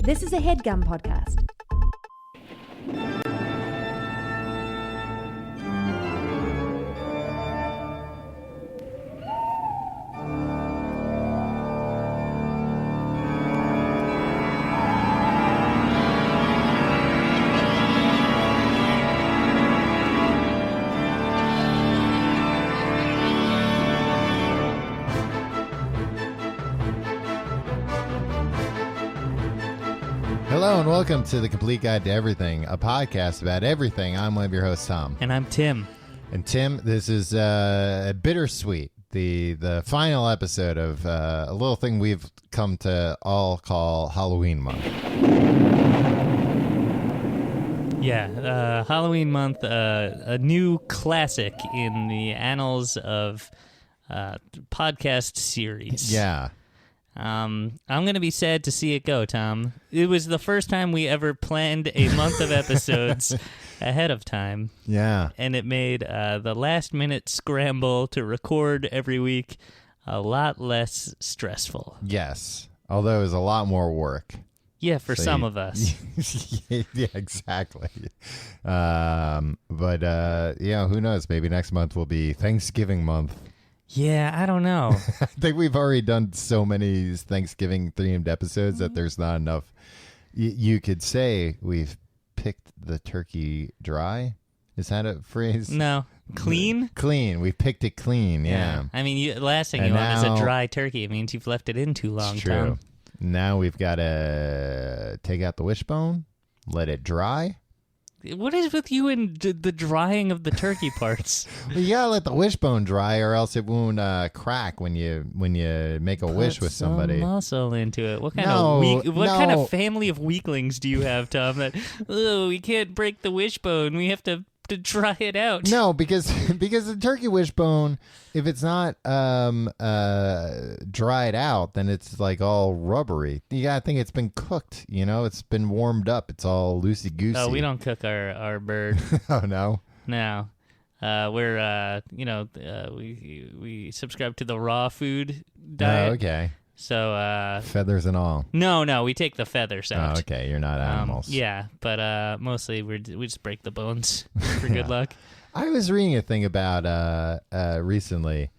This is a HeadGum podcast. Hello and welcome to The Complete Guide to Everything, a podcast about everything. I'm one of your hosts, Tom. And I'm Tim. And Tim, this is bittersweet, the final episode of a little thing we've come to all call Halloween Month. Yeah, Halloween Month, a new classic in the annals of podcast series. Yeah. I'm going to be sad to see it go, Tom. It was the first time we ever planned a month of episodes ahead of time. Yeah. And it made the last-minute scramble to record every week a lot less stressful. Yes. Although it was a lot more work. Yeah, for some of us. Yeah, exactly. But who knows? Maybe next month will be Thanksgiving month. Yeah, I don't know. I think we've already done so many Thanksgiving-themed episodes that there's not enough. You could say we've picked the turkey dry. Is that a phrase? No. Clean? Clean. We picked it clean, yeah. I mean, last thing you want is a dry turkey. It means you've left it in too long, it's true. Tom. Now we've got to take out the wishbone, let it dry. What is with you and the drying of the turkey parts? Well, you gotta let the wishbone dry, or else it won't crack when you make a wish with somebody. Put some muscle into it. What kind of family of weaklings do you have, Tom? That we can't break the wishbone. We have to dry it out. No, because the turkey wishbone, if it's not dried out, then it's like all rubbery. You gotta think it's been cooked. It's been warmed up. It's all loosey goosey. Oh, we don't cook our bird. Oh no. No. We're we subscribe to the raw food diet. Oh, okay. So feathers and all. No, we take the feathers out. Oh, okay. You're not animals. Yeah, but mostly we just break the bones for good luck. I was reading a thing about recently,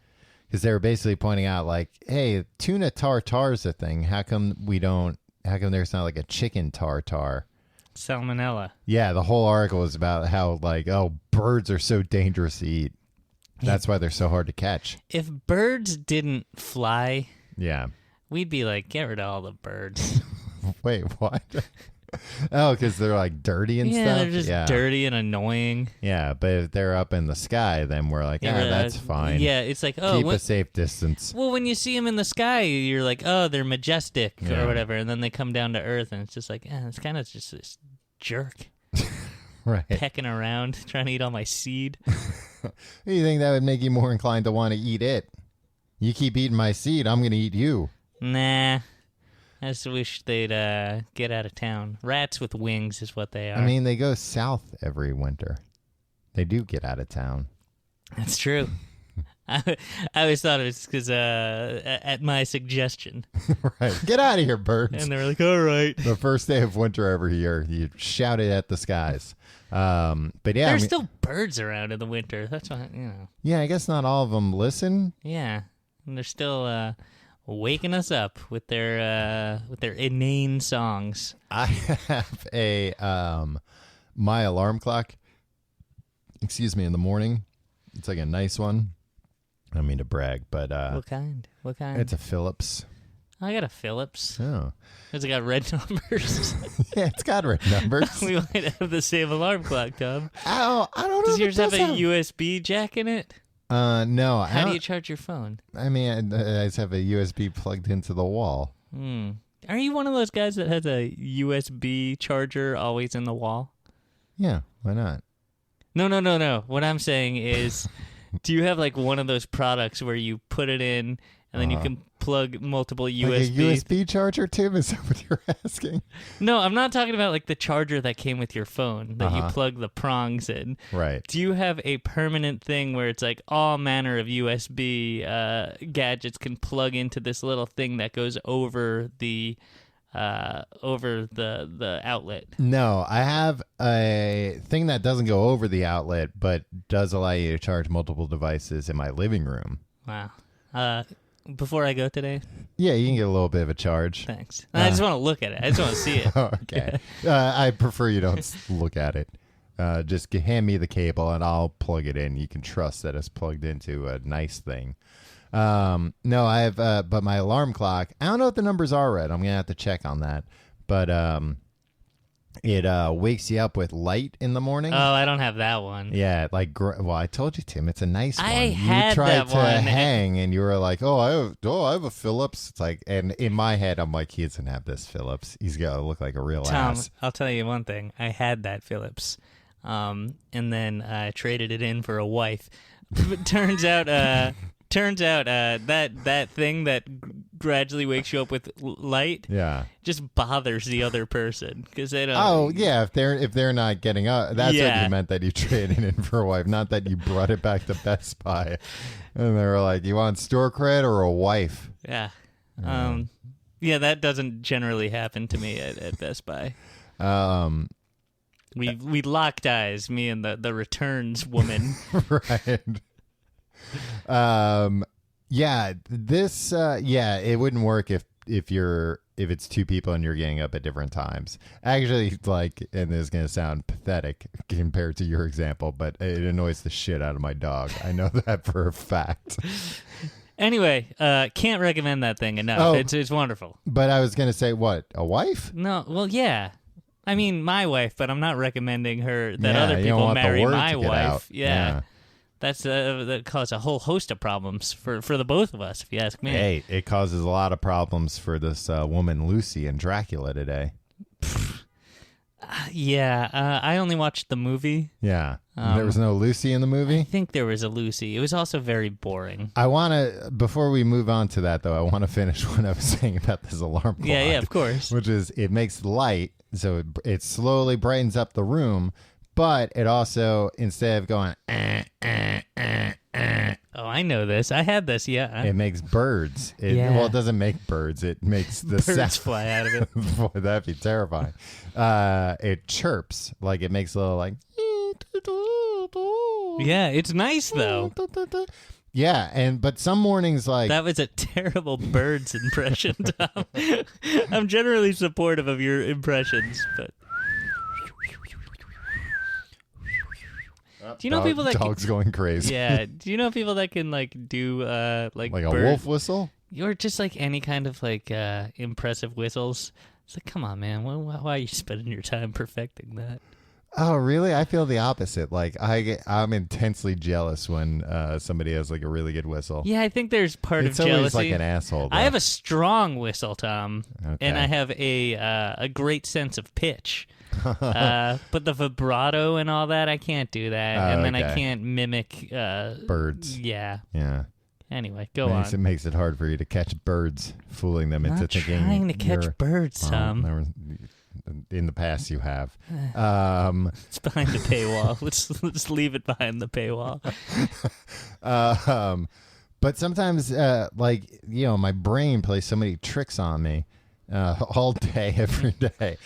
because they were basically pointing out, like, hey, tuna tartare is a thing. How come there's not like a chicken tartare? Salmonella. Yeah, the whole article is about how, like, birds are so dangerous to eat. That's why they're so hard to catch. If birds didn't fly, yeah, we'd be like, get rid of all the birds. Wait, what? Oh, because they're like dirty and stuff? Yeah, they're just dirty and annoying. Yeah, but if they're up in the sky, then we're like, that's fine. Yeah, it's like, keep a safe distance. Well, when you see them in the sky, you're like, oh, they're majestic or whatever, and then they come down to earth, and it's just like, it's kind of just this jerk. Right. Pecking around, trying to eat all my seed. Do you think that would make you more inclined to want to eat it? You keep eating my seed, I'm going to eat you. Nah. I just wish they'd get out of town. Rats with wings is what they are. I mean, they go south every winter. They do get out of town. That's true. I always thought it was because at my suggestion. Right. Get out of here, birds. And they were like, all right. The first day of winter every year, you shout it at the skies. But yeah. There's still birds around in the winter. That's why, Yeah, I guess not all of them listen. Yeah. And they're still waking us up with their inane songs. I have a my alarm clock. In the morning. It's like a nice one. I don't mean to brag, but What kind? It's a Philips. I got a Philips. Oh. Has it got red numbers? Yeah, it's got red numbers. We might have the same alarm clock, Tom. I don't know. Does yours have a USB jack in it? No. How do you charge your phone? I mean, I just have a USB plugged into the wall. Are you one of those guys that has a USB charger always in the wall? Yeah, why not? No. What I'm saying is, do you have like one of those products where you put it in and then you can plug multiple USB. Like a USB charger, Tim? Is that what you're asking? No, I'm not talking about like the charger that came with your phone that you plug the prongs in. Right. Do you have a permanent thing where it's like all manner of USB gadgets can plug into this little thing that goes over the over the outlet. No, I have a thing that doesn't go over the outlet, but does allow you to charge multiple devices in my living room. Wow. Before I go today? Yeah, you can get a little bit of a charge. Thanks. I just want to look at it. I just want to see it. Okay. I prefer you don't look at it. Just hand me the cable and I'll plug it in. You can trust that it's plugged into a nice thing. No, I have, but my alarm clock, I don't know what the numbers are right. I'm going to have to check on that. But, it, wakes you up with light in the morning. Oh, I don't have that one. Yeah. Well, I told you, Tim, it's a nice one. I had you tried that to one. hang and you were like, I have a Philips. It's like, and in my head, I'm like, he doesn't have this Philips. He's got to look like a real Tom, ass. I'll tell you one thing. I had that Philips. And then I traded it in for a wife. But turns out that thing that gradually wakes you up with light, just bothers the other person because they don't. Oh yeah, if they're not getting up, that's what you meant, that you traded in for a wife, not that you brought it back to Best Buy, and they were like, "You want store cred or a wife?" Yeah, yeah, that doesn't generally happen to me at Best Buy. We locked eyes, me and the returns woman. Right. It wouldn't work if it's two people and you're getting up at different times. Actually, and this is going to sound pathetic compared to your example, but it annoys the shit out of my dog. I know that for a fact. Anyway, can't recommend that thing enough. Oh, it's wonderful. But I was going to say, what, a wife? No, well, yeah. I mean, my wife, but I'm not recommending her that other people marry my wife. Yeah. That causes a whole host of problems for the both of us, if you ask me. Hey, it causes a lot of problems for this woman Lucy in Dracula today. I only watched the movie. Yeah. There was no Lucy in the movie? I think there was a Lucy. It was also very boring. Before we move on to that, though, I want to finish what I was saying about this alarm clock. Yeah, of course. Which is, it makes light, so it slowly brightens up the room, but it also, instead of going, oh, I know this. I had this, yeah. It makes birds. Well, it doesn't make birds. It makes the birds fly out of it. Boy, that'd be terrifying. It chirps. Like, it makes a little, like... Yeah, it's nice, though. Yeah, but some mornings, like... That was a terrible birds impression, Tom. I'm generally supportive of your impressions, but... Do you know people that dog's going crazy? Yeah. Do you know people that can do like a wolf whistle, or just any kind of impressive whistles? It's like, come on, man. Why are you spending your time perfecting that? Oh, really? I feel the opposite. I'm intensely jealous when somebody has a really good whistle. Yeah, I think there's part of jealousy. It's always like an asshole, though. I have a strong whistle, Tom, and I have a great sense of pitch. But the vibrato and all that, I can't do that. And then I can't mimic birds. Yeah. Anyway, go on. It makes it hard for you to catch birds, fooling them into thinking. I'm trying to catch birds, Tom. In the past, you have. It's behind the paywall. Let's leave it behind the paywall. But sometimes, my brain plays so many tricks on me all day, every day.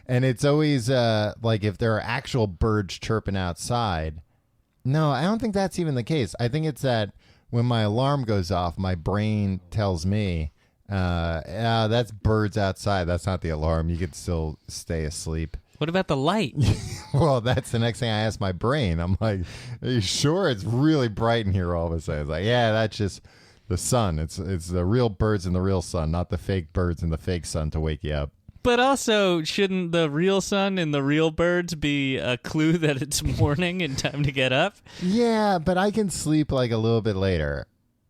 And it's always if there are actual birds chirping outside. No, I don't think that's even the case. I think it's that when my alarm goes off, my brain tells me, that's birds outside. That's not the alarm. You could still stay asleep. What about the light? Well, that's the next thing I ask my brain. I'm like, are you sure? It's really bright in here all of a sudden. It's like, yeah, that's just the sun. It's the real birds in the real sun, not the fake birds in the fake sun to wake you up. But also, shouldn't the real sun and the real birds be a clue that it's morning and time to get up? Yeah, but I can sleep a little bit later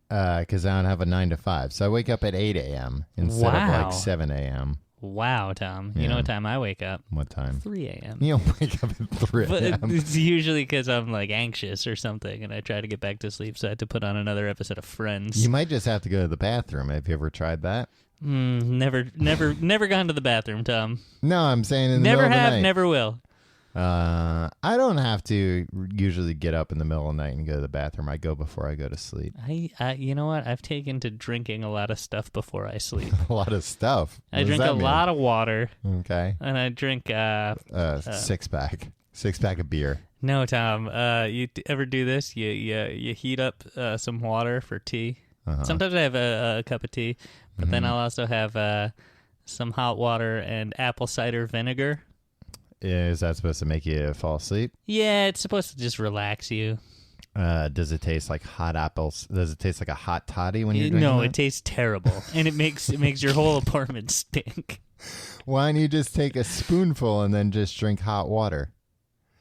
because I don't have a 9 to 5. So I wake up at 8 a.m. instead of 7 a.m. Wow, Tom. You know what time I wake up? What time? 3 a.m. You don't wake up at 3 a.m. But it's usually because I'm anxious or something and I try to get back to sleep, so I had to put on another episode of Friends. You might just have to go to the bathroom. Have you ever tried that? Never gone to the bathroom, Tom. No, I'm saying in the middle of the night. Never will. I don't have to usually get up in the middle of the night and go to the bathroom. I go before I go to sleep. You know what? I've taken to drinking a lot of stuff before I sleep. A lot of stuff? I drink a lot of water. Okay. And I drink... six-pack. Six-pack of beer. No, Tom. You ever do this? You heat up some water for tea. Uh-huh. Sometimes I have a cup of tea, but then I'll also have some hot water and apple cider vinegar. Is that supposed to make you fall asleep? Yeah, it's supposed to just relax you. Does it taste like hot apples? Does it taste like a hot toddy when you're drinking No, that? it tastes terrible, and it makes your whole apartment stink. Why don't you just take a spoonful and then just drink hot water?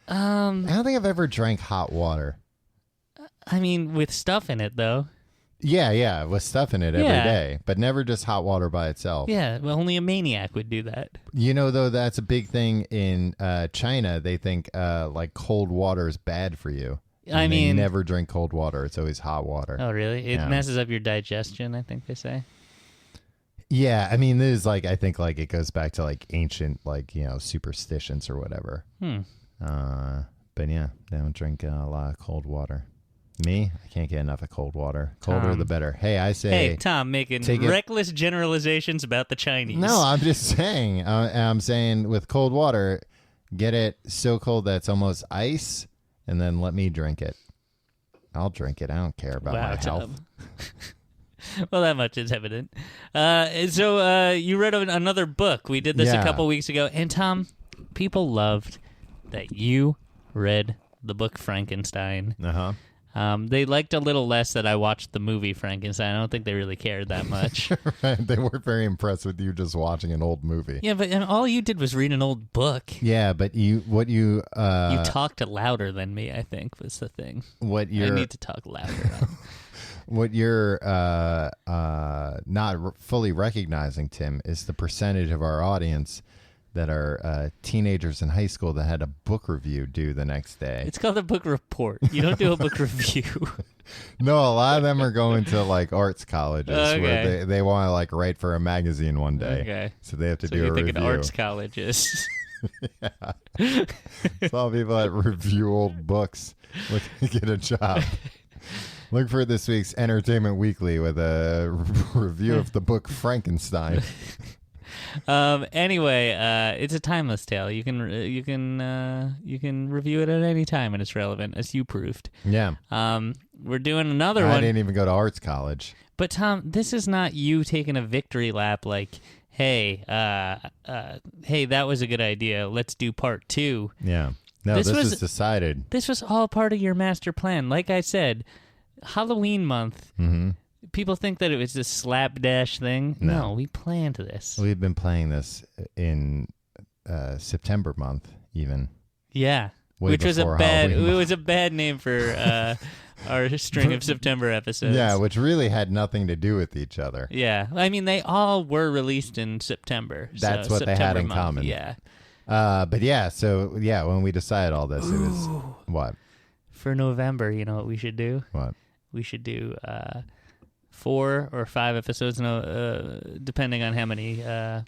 I don't think I've ever drank hot water. I mean, with stuff in it, though. Yeah, with stuff in it every day, but never just hot water by itself. Yeah, well, only a maniac would do that. You know, though, that's a big thing in China. They think like cold water is bad for you. I mean, they never drink cold water. It's always hot water. Oh, really? It messes up your digestion, I think they say. Yeah, I mean, this is like, I think like it goes back to like ancient, like, superstitions or whatever. But yeah, they don't drink a lot of cold water. Me, I can't get enough of cold water. Colder the better. Hey, I say... Hey, Tom, making reckless generalizations about the Chinese. No, I'm just saying. I'm saying with cold water, get it so cold that it's almost ice, and then let me drink it. I'll drink it. I don't care about my health. Well, that much is evident. So you read another book. We did this a couple weeks ago. And, Tom, people loved that you read the book Frankenstein. Uh-huh. They liked a little less that I watched the movie Frankenstein. I don't think they really cared that much. Right. They weren't very impressed with you just watching an old movie. Yeah, but all you did was read an old book. Yeah, but you talked louder than me, I think, was the thing. I need to talk louder. What you're not fully recognizing, Tim, is the percentage of our audience that are teenagers in high school that had a book review due the next day. It's called a book report. You don't do a book review. No, a lot of them are going to like arts colleges where they want to like write for a magazine one day. Okay. So they have to do a review. Arts colleges. Yeah. Some people that review old books looking to get a job. Look for this week's Entertainment Weekly with a review of the book Frankenstein. Anyway, it's a timeless tale. You can review it at any time and it's relevant, as you proved. Yeah. We're doing another one. I didn't even go to arts college. But Tom, this is not you taking a victory lap like, hey, that was a good idea. Let's do part 2. Yeah. No, this was decided. This was all part of your master plan. Like I said, Halloween month. Mm-hmm. People think that it was this slapdash thing. No, we planned this. We've been playing this in September month, even. Yeah, which was a bad name for our string of September episodes. Yeah, which really had nothing to do with each other. Yeah, I mean they all were released in September. That's what September they had in month. common. Yeah. But yeah, so yeah, when we decided all this, it was what? For November, you know what we should do? What? We should do 4 or 5 episodes, depending on how many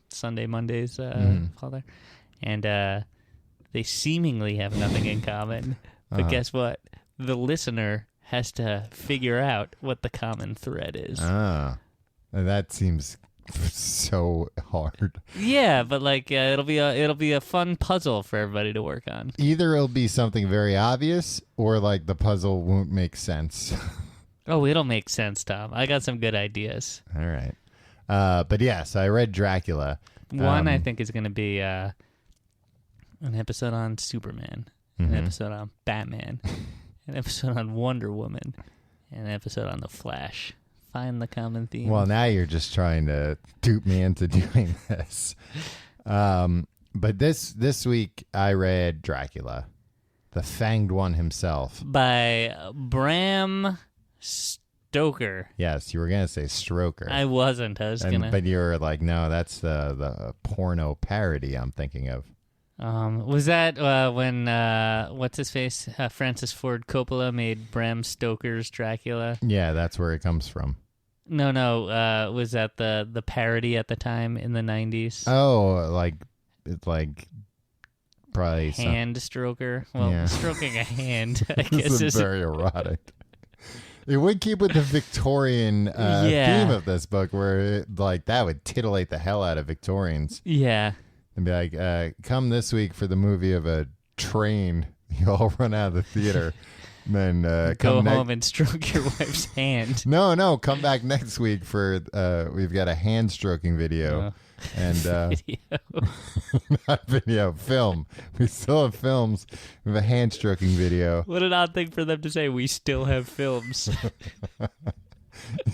Sunday, Mondays fall there. And they seemingly have nothing in common. But guess what? The listener has to figure out what the common thread is. That seems so hard. Yeah, but like it'll be a fun puzzle for everybody to work on. Either it'll be something very obvious, or like the puzzle won't make sense. Oh, it'll make sense, Tom. I got some good ideas. All right. But yeah, so I read Dracula. One I think is going to be an episode on Superman, an episode on Batman, an episode on Wonder Woman, and an episode on The Flash. Find the common theme. Well, now you're just trying to dupe me into doing this. But this week I read Dracula, the Fanged One himself. By Bram Stoker. Yes, you were going to say Stroker. I wasn't. But you were like, no, that's the porno parody I'm thinking of. Was that when, what's his face? Francis Ford Coppola made Bram Stoker's Dracula? Yeah, that's where it comes from. No. Was that the parody at the time in the 90s? Oh, like probably hand stroker. Well, Yeah. stroking a hand, I This guess, is is very erotic. It would keep with the Victorian Yeah. theme of this book, where that would titillate the hell out of Victorians Yeah. and be like, "Come this week for the movie of a train." You all run out of the theater, and then Go come home and stroke your wife's hand. No, come back next week for we've got a hand stroking video. And Video. not video, film. We still have films. We have a hand stroking video. What an odd thing for them to say. We still have films.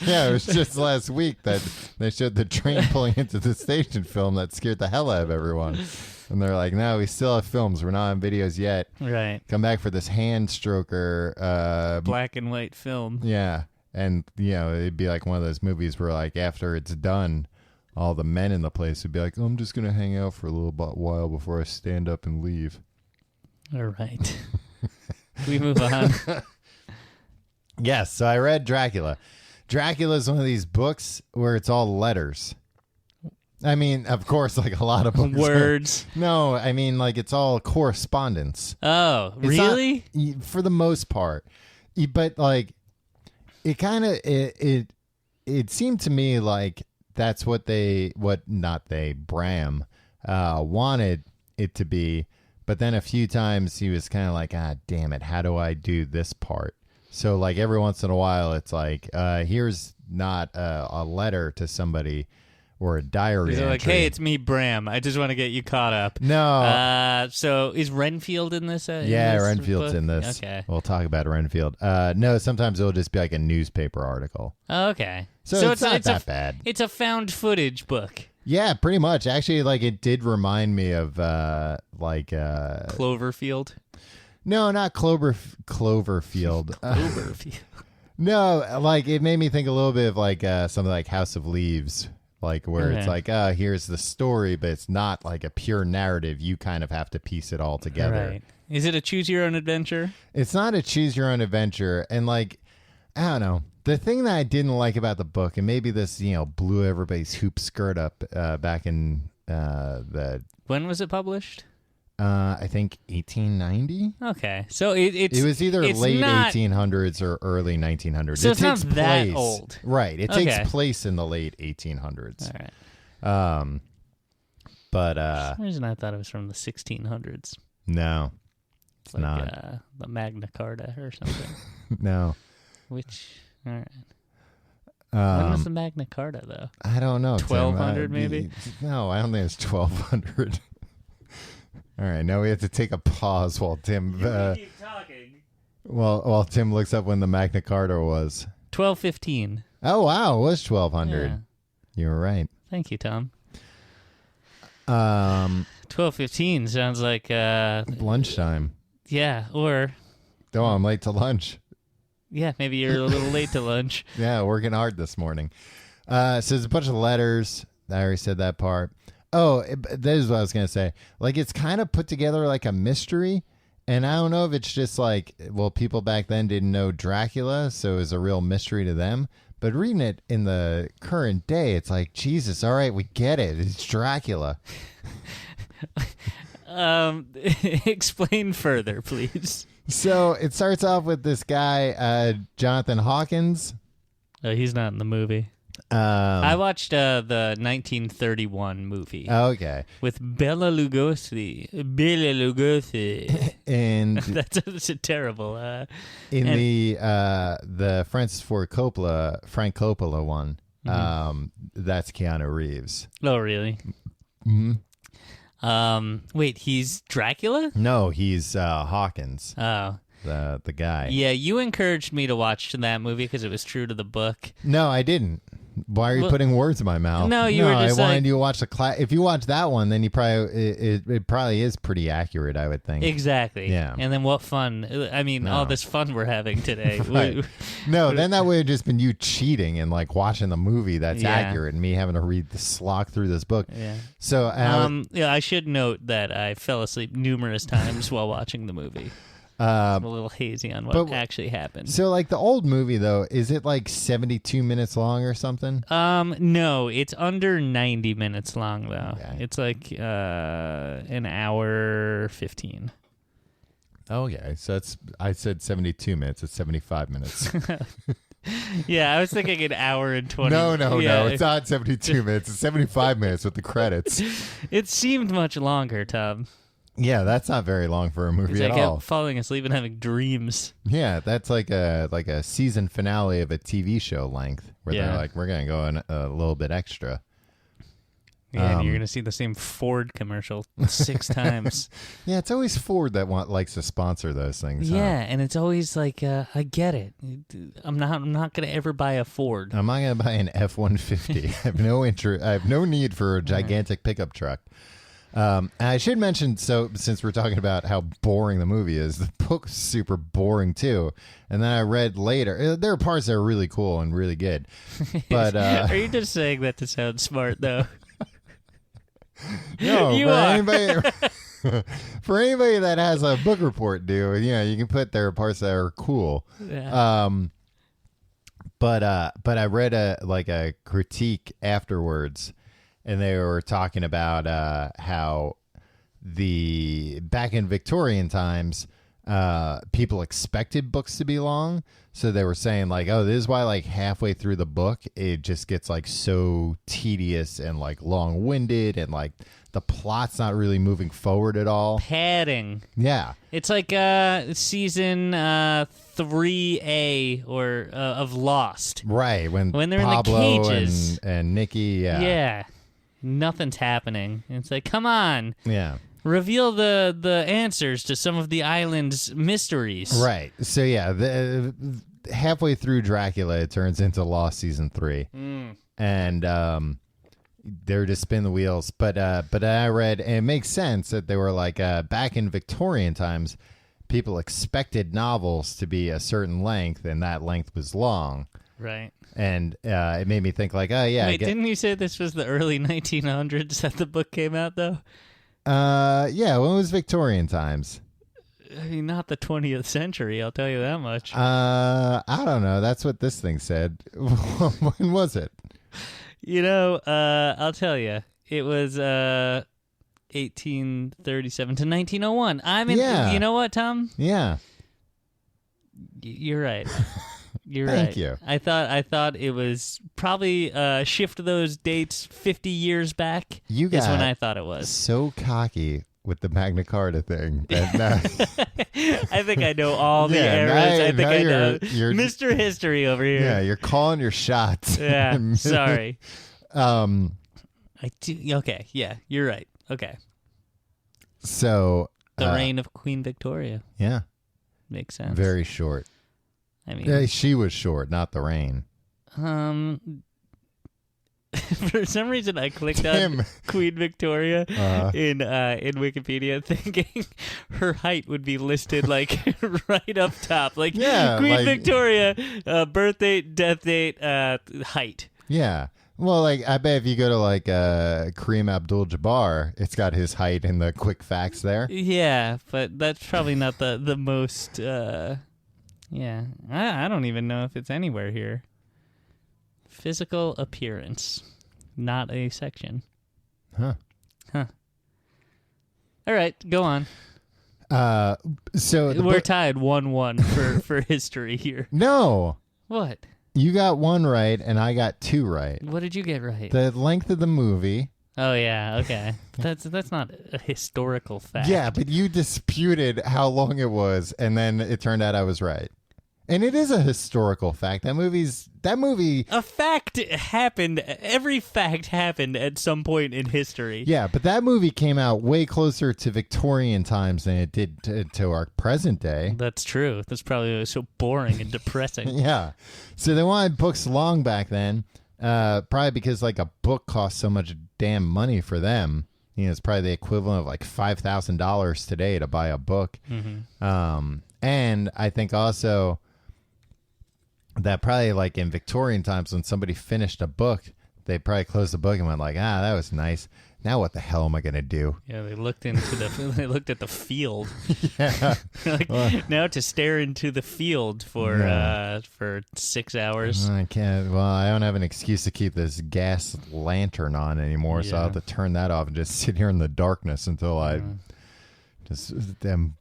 Yeah, it was just last week that they showed the train pulling into the station film that scared the hell out of everyone. And they're like, no, we still have films. We're not on videos yet. Right. Come back for this hand stroker. Black and white film. Yeah. And, it'd be like one of those movies where, like, after it's done, all the men in the place would be like, I'm just going to hang out for a little while before I stand up and leave. All right. We move on. Yes, so I read Dracula. Dracula is one of these books where it's all letters. I mean, of course, like a lot of books. Words. No, I mean, like it's all correspondence. Oh, It's really? not- for the most part. But like, it kind of, it seemed to me like that's what Bram wanted it to be. But then a few times he was kind of like, damn it, how do I do this part? So like every once in a while, it's like, here's not a letter to somebody or a diary He's entry. like, hey, it's me, Bram. I just want to get you caught up. No. So is Renfield in this? Yeah, Renfield's book? in this. Okay. We'll talk about Renfield. No, sometimes it'll just be like a newspaper article. Oh, okay. So it's not that bad. It's a found footage book. Yeah, pretty much. Actually, like it did remind me of Cloverfield. No, not Cloverfield. Cloverfield. No, like it made me think a little bit of like something like House of Leaves, like where it's like, here's the story, but it's not like a pure narrative. You kind of have to piece it all together. Right. Is it a choose your own adventure? It's not a choose your own adventure, and like I don't know. The thing that I didn't like about the book, and maybe this, blew everybody's hoop skirt up back in When was it published? I think 1890. Okay, so it was either late not, 1800s or early 1900s. So it it's takes not place, that old, right? It Okay. takes place in the late 1800s. All right. But For some reason I thought it was from the 1600s. no, it's Like not. the Magna Carta or something. No. Which, all right. When was the Um, Magna Carta, though? I don't know. Tim. 1200 maybe? No, I don't think it's 1200. All right, now we have to take a pause while Tim. Keep talking. While Tim looks up when the Magna Carta was. 1215. Oh wow, it was 1200. Yeah. You were right. Thank you, Tom. 12:15 sounds like lunchtime. yeah, or Oh, I'm late to lunch. yeah, maybe you're a little late to lunch. Yeah, working hard this morning. So there's a bunch of letters. I already said that part. Oh, this is what I was going to say. Like, it's kind of put together like a mystery. And I don't know if it's just like, well, people back then didn't know Dracula, so it was a real mystery to them. But reading it in the current day, it's like, Jesus, all right, we get it. It's Dracula. Explain further, please. So it starts off with this guy, Jonathan Hawkins. He's not in the movie. I watched the 1931 movie Okay. with Bela Lugosi. Bela Lugosi. And That's a terrible. in the Frank Coppola one, that's Keanu Reeves. Oh, really? Mm-hmm. Wait, he's Dracula? No, he's Hawkins, Oh. the guy. Yeah, you encouraged me to watch that movie because it was true to the book. No, I didn't. Why are you putting words in my mouth? No, you were just I wanted like- you to watch the if you watch that one, then you probably it probably is pretty accurate, I would think. Exactly. Yeah. And then what fun. I mean, all this fun we're having today. Right. No, then that would have just been you cheating and like watching the movie that's Yeah. accurate and me having to read the slog through this book. Yeah. So Yeah, I should note that I fell asleep numerous times while watching the movie. I'm a little hazy on what actually happened. So, like, the old movie, though, is it like 72 minutes long or something? No, it's under 90 minutes long, though. Okay. It's like an hour 15. Oh, okay. So I said 72 minutes. It's 75 minutes. Yeah, I was thinking an hour and 20. No. It's not 72 minutes. It's 75 minutes with the credits. It seemed much longer, Tom. Yeah, that's not very long for a movie at I kept all. falling asleep and having dreams. Yeah, that's like a season finale of a TV show length where they're like, we're going to go in a little bit extra. Yeah, and you're going to see the same Ford commercial 6 times. Yeah, it's always Ford that likes to sponsor those things. Yeah, and it's always like, I get it. I'm not going to ever buy a Ford. I'm not going to buy an F-150. I have no need for a gigantic pickup truck. And I should mention, so since we're talking about how boring the movie is, the book's super boring too. And then I read later, there are parts that are really cool and really good. But are you just saying that to sound smart, though? No, you for are. anybody, for anybody that has a book report due, you can put there parts that are cool. Yeah. But I read a critique afterwards, and they were talking about how back in Victorian times, people expected books to be long. So they were saying like, oh, this is why like halfway through the book, it just gets like so tedious and like long winded and like the plot's not really moving forward at all. Padding. Yeah. It's like season 3A or of Lost. Right. When they're Pablo in the cages. And Nikki. Yeah. Yeah. Nothing's happening. It's like, come on. Yeah. Reveal the answers to some of the island's mysteries. Right. So yeah, halfway through Dracula, it turns into Lost season 3, and they're just spin the wheels. But I read, and it makes sense that they were like back in Victorian times, people expected novels to be a certain length, and that length was long. Right. And it made me think like, oh yeah. Wait, didn't you say this was the early 1900s that the book came out though? Yeah, when it was Victorian times. I mean, not the 20th century, I'll tell you that much. I don't know. That's what this thing said. When was it? I'll tell you. It was 1837 to 1901. You know what, Tom? Yeah. You're right. You're Thank right. you. I thought it was probably shift those dates 50 years back. You got is when I thought it was. So cocky with the Magna Carta thing. That I think I know all the eras. I think I know. You're Mr. History over here. Yeah, you're calling your shots. Yeah, sorry. I do. Okay, yeah, you're right. Okay. So the reign of Queen Victoria. Yeah. Makes sense. Very short. I mean, she was short, not the reign. For some reason, I clicked on Queen Victoria in Wikipedia, thinking her height would be listed like right up top, like Queen Victoria, birth date, death date, height. Yeah. Well, like I bet if you go to like Kareem Abdul-Jabbar, it's got his height in the quick facts there. Yeah, but that's probably not the most. Yeah, I don't even know if it's anywhere here. Physical appearance, not a section. Huh. All right, go on. So we're tied 1-1 for history here. No. What? You got 1 right, and I got 2 right. What did you get right? The length of the movie. Oh yeah, okay. That's not a historical fact. Yeah, but you disputed how long it was, and then it turned out I was right. And it is a historical fact. That movie. A fact happened. Every fact happened at some point in history. Yeah, but that movie came out way closer to Victorian times than it did to our present day. That's true. That's probably so boring and depressing. Yeah. So they wanted books long back then, probably because like a book cost so much damn money for them. It's probably the equivalent of like $5,000 today to buy a book. Mm-hmm. And I think also that probably like in Victorian times when somebody finished a book, they probably closed the book and went like, that was nice. now what the hell am I gonna do? Yeah, they looked into they looked at the field. Yeah. Now to stare into the field for 6 hours. I can't. Well, I don't have an excuse to keep this gas lantern on anymore, so I'll have to turn that off and just sit here in the darkness until I just am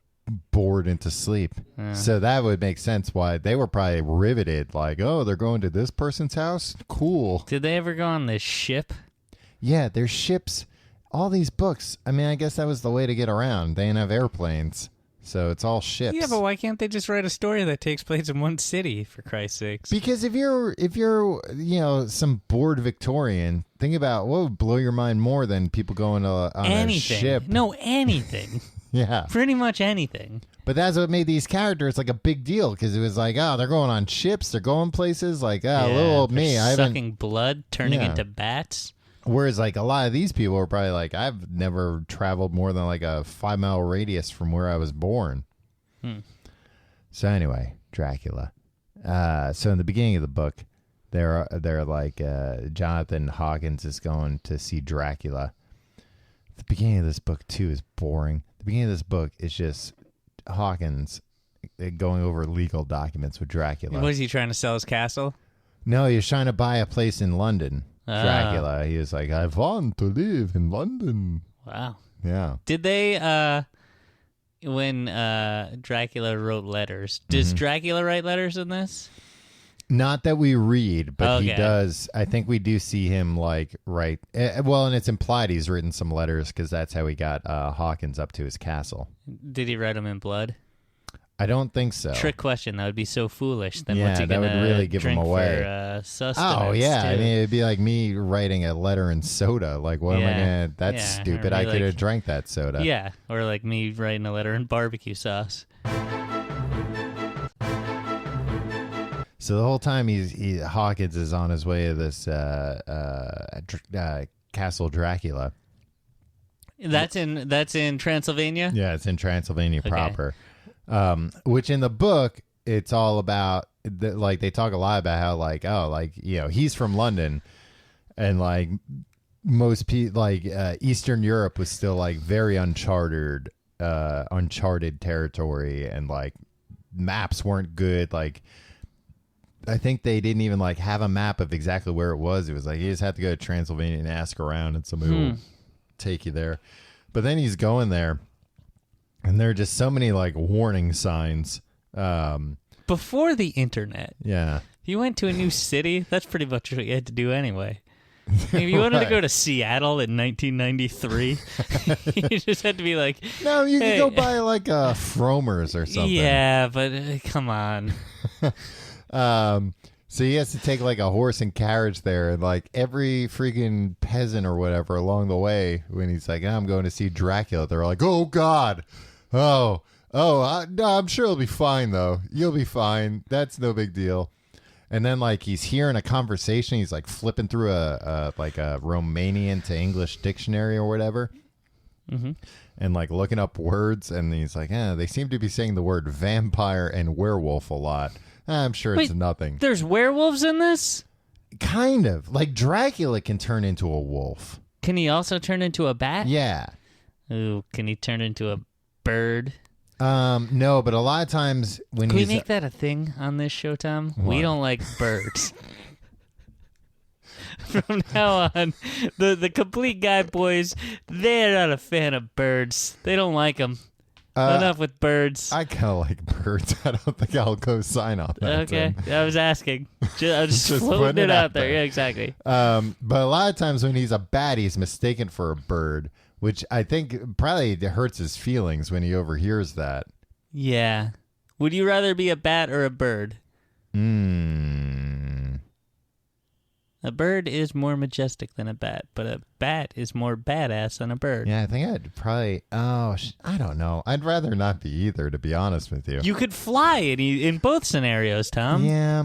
bored into sleep. So that would make sense why they were probably riveted. Like, oh, they're going to this person's house? Cool. Did they ever go on this ship? Yeah, there's ships. All these books. I mean, I guess that was the way to get around. They didn't have airplanes, so it's all ships. Yeah, but why can't they just write a story that takes place in one city, for Christ's sakes? Because if you're some bored Victorian, think about what would blow your mind more than people going on a ship. No, anything. Yeah. Pretty much anything. But that's what made these characters like a big deal, because it was like, oh, they're going on ships, they're going places. Like, little old me, I haven't sucking blood, turning into bats. Whereas, like, a lot of these people are probably like, I've never traveled more than like a 5-mile radius from where I was born. So anyway, Dracula. So in the beginning of the book, they're like, Jonathan Hawkins is going to see Dracula. The beginning of this book too is boring. The beginning of this book is just Hawkins going over legal documents with Dracula. What is he trying to sell, his castle? No, he was trying to buy a place in London. Dracula. He was like, I want to live in London. Wow. Yeah. Did they, when Dracula wrote letters, does Dracula write letters in this? Not that we read, but Okay. he does. I think we do see him like write. Well, and it's implied he's written some letters because that's how he got Hawkins up to his castle. Did he write them in blood? I don't think so. Trick question. That would be so foolish. Then Yeah, what's he that would gonna really give him drink away. For, sustenance, Oh yeah, too? I mean it'd be like me writing a letter in soda. Like, what am I gonna? That's Yeah, stupid. or I be could have like- drank that soda. Yeah, or like me writing a letter in barbecue sauce. So the whole time Hawkins is on his way to this Castle Dracula. That's in Transylvania. Yeah, it's in Transylvania proper. Which in the book, it's all about like they talk a lot about how like, oh, like, you know, he's from London, and like most people like Eastern Europe was still like very uncharted territory, and like maps weren't good. Like I think they didn't even like have a map of exactly where it was. It was like you just have to go to Transylvania and ask around, and somebody will take you there. But then he's going there, and there are just so many like warning signs. Before the internet, Yeah. if you went to a new city, that's pretty much what you had to do anyway. If you wanted to go to Seattle in 1993, you just had to be like, No, you Hey. could go buy like a Fromers or something. yeah, but come on. So he has to take like a horse and carriage there, and like every freaking peasant or whatever along the way, when he's like, I'm going to see Dracula, they're like, oh God, no, I'm sure it'll be fine though. You'll be fine. That's no big deal. And then like he's hearing a conversation, he's like flipping through a Romanian to English dictionary or whatever. And like looking up words, and he's like, they seem to be saying the word vampire and werewolf a lot. I'm sure it's Wait, nothing. There's werewolves in this? Kind of. Like Dracula can turn into a wolf. Can he also turn into a bat? Yeah. Ooh, can he turn into a bird? No, but a lot of times when Can we he's make that a thing on this show, Tom? We What? don't like birds. From now on, the complete guy boys, they're not a fan of birds. They don't like them. Enough with birds. I kind of like birds. I don't think I'll go sign on that. Okay, Tim. I was asking. I was just Just floating putting it it out out there. there. Yeah, exactly. But a lot of times when he's a bat, he's mistaken for a bird, which I think probably hurts his feelings when he overhears that. Yeah. Would you rather be a bat or a bird? A bird is more majestic than a bat, but a bat is more badass than a bird. Yeah, I think I'd probably. I don't know. I'd rather not be either, to be honest with you. You could fly in both scenarios, Tom. Yeah.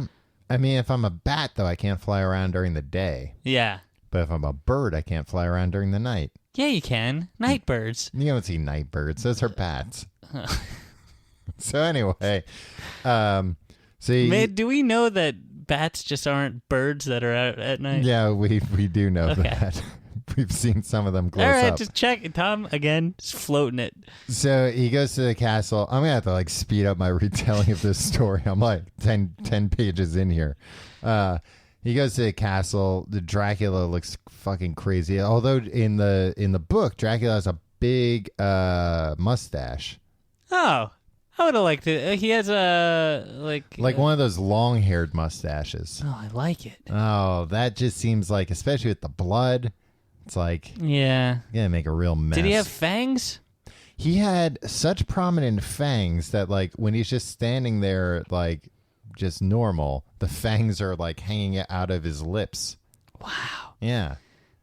I mean, if I'm a bat, though, I can't fly around during the day. Yeah. But if I'm a bird, I can't fly around during the night. Yeah, you can. Night birds. You don't see night birds. Those are bats. So anyway, see, Man, do we know that bats just aren't birds that are out at night? yeah, we do know Okay. that. we've seen some of them close All right, up. just check it. Tom, again, just floating it. So he goes to the castle. I'm going to have to like speed up my retelling of this story. I'm like 10 pages in here. He goes to the castle. The Dracula looks fucking crazy. Although in the book, Dracula has a big mustache. Oh, I would have liked it. He has a Like one of those long-haired mustaches. Oh, I like it. Oh, that just seems like, especially with the blood, it's like, Yeah. gonna make a real mess. Did he have fangs? He had such prominent fangs that, like, when he's just standing there, like, just normal, the fangs are, like, hanging out of his lips. Wow. Yeah.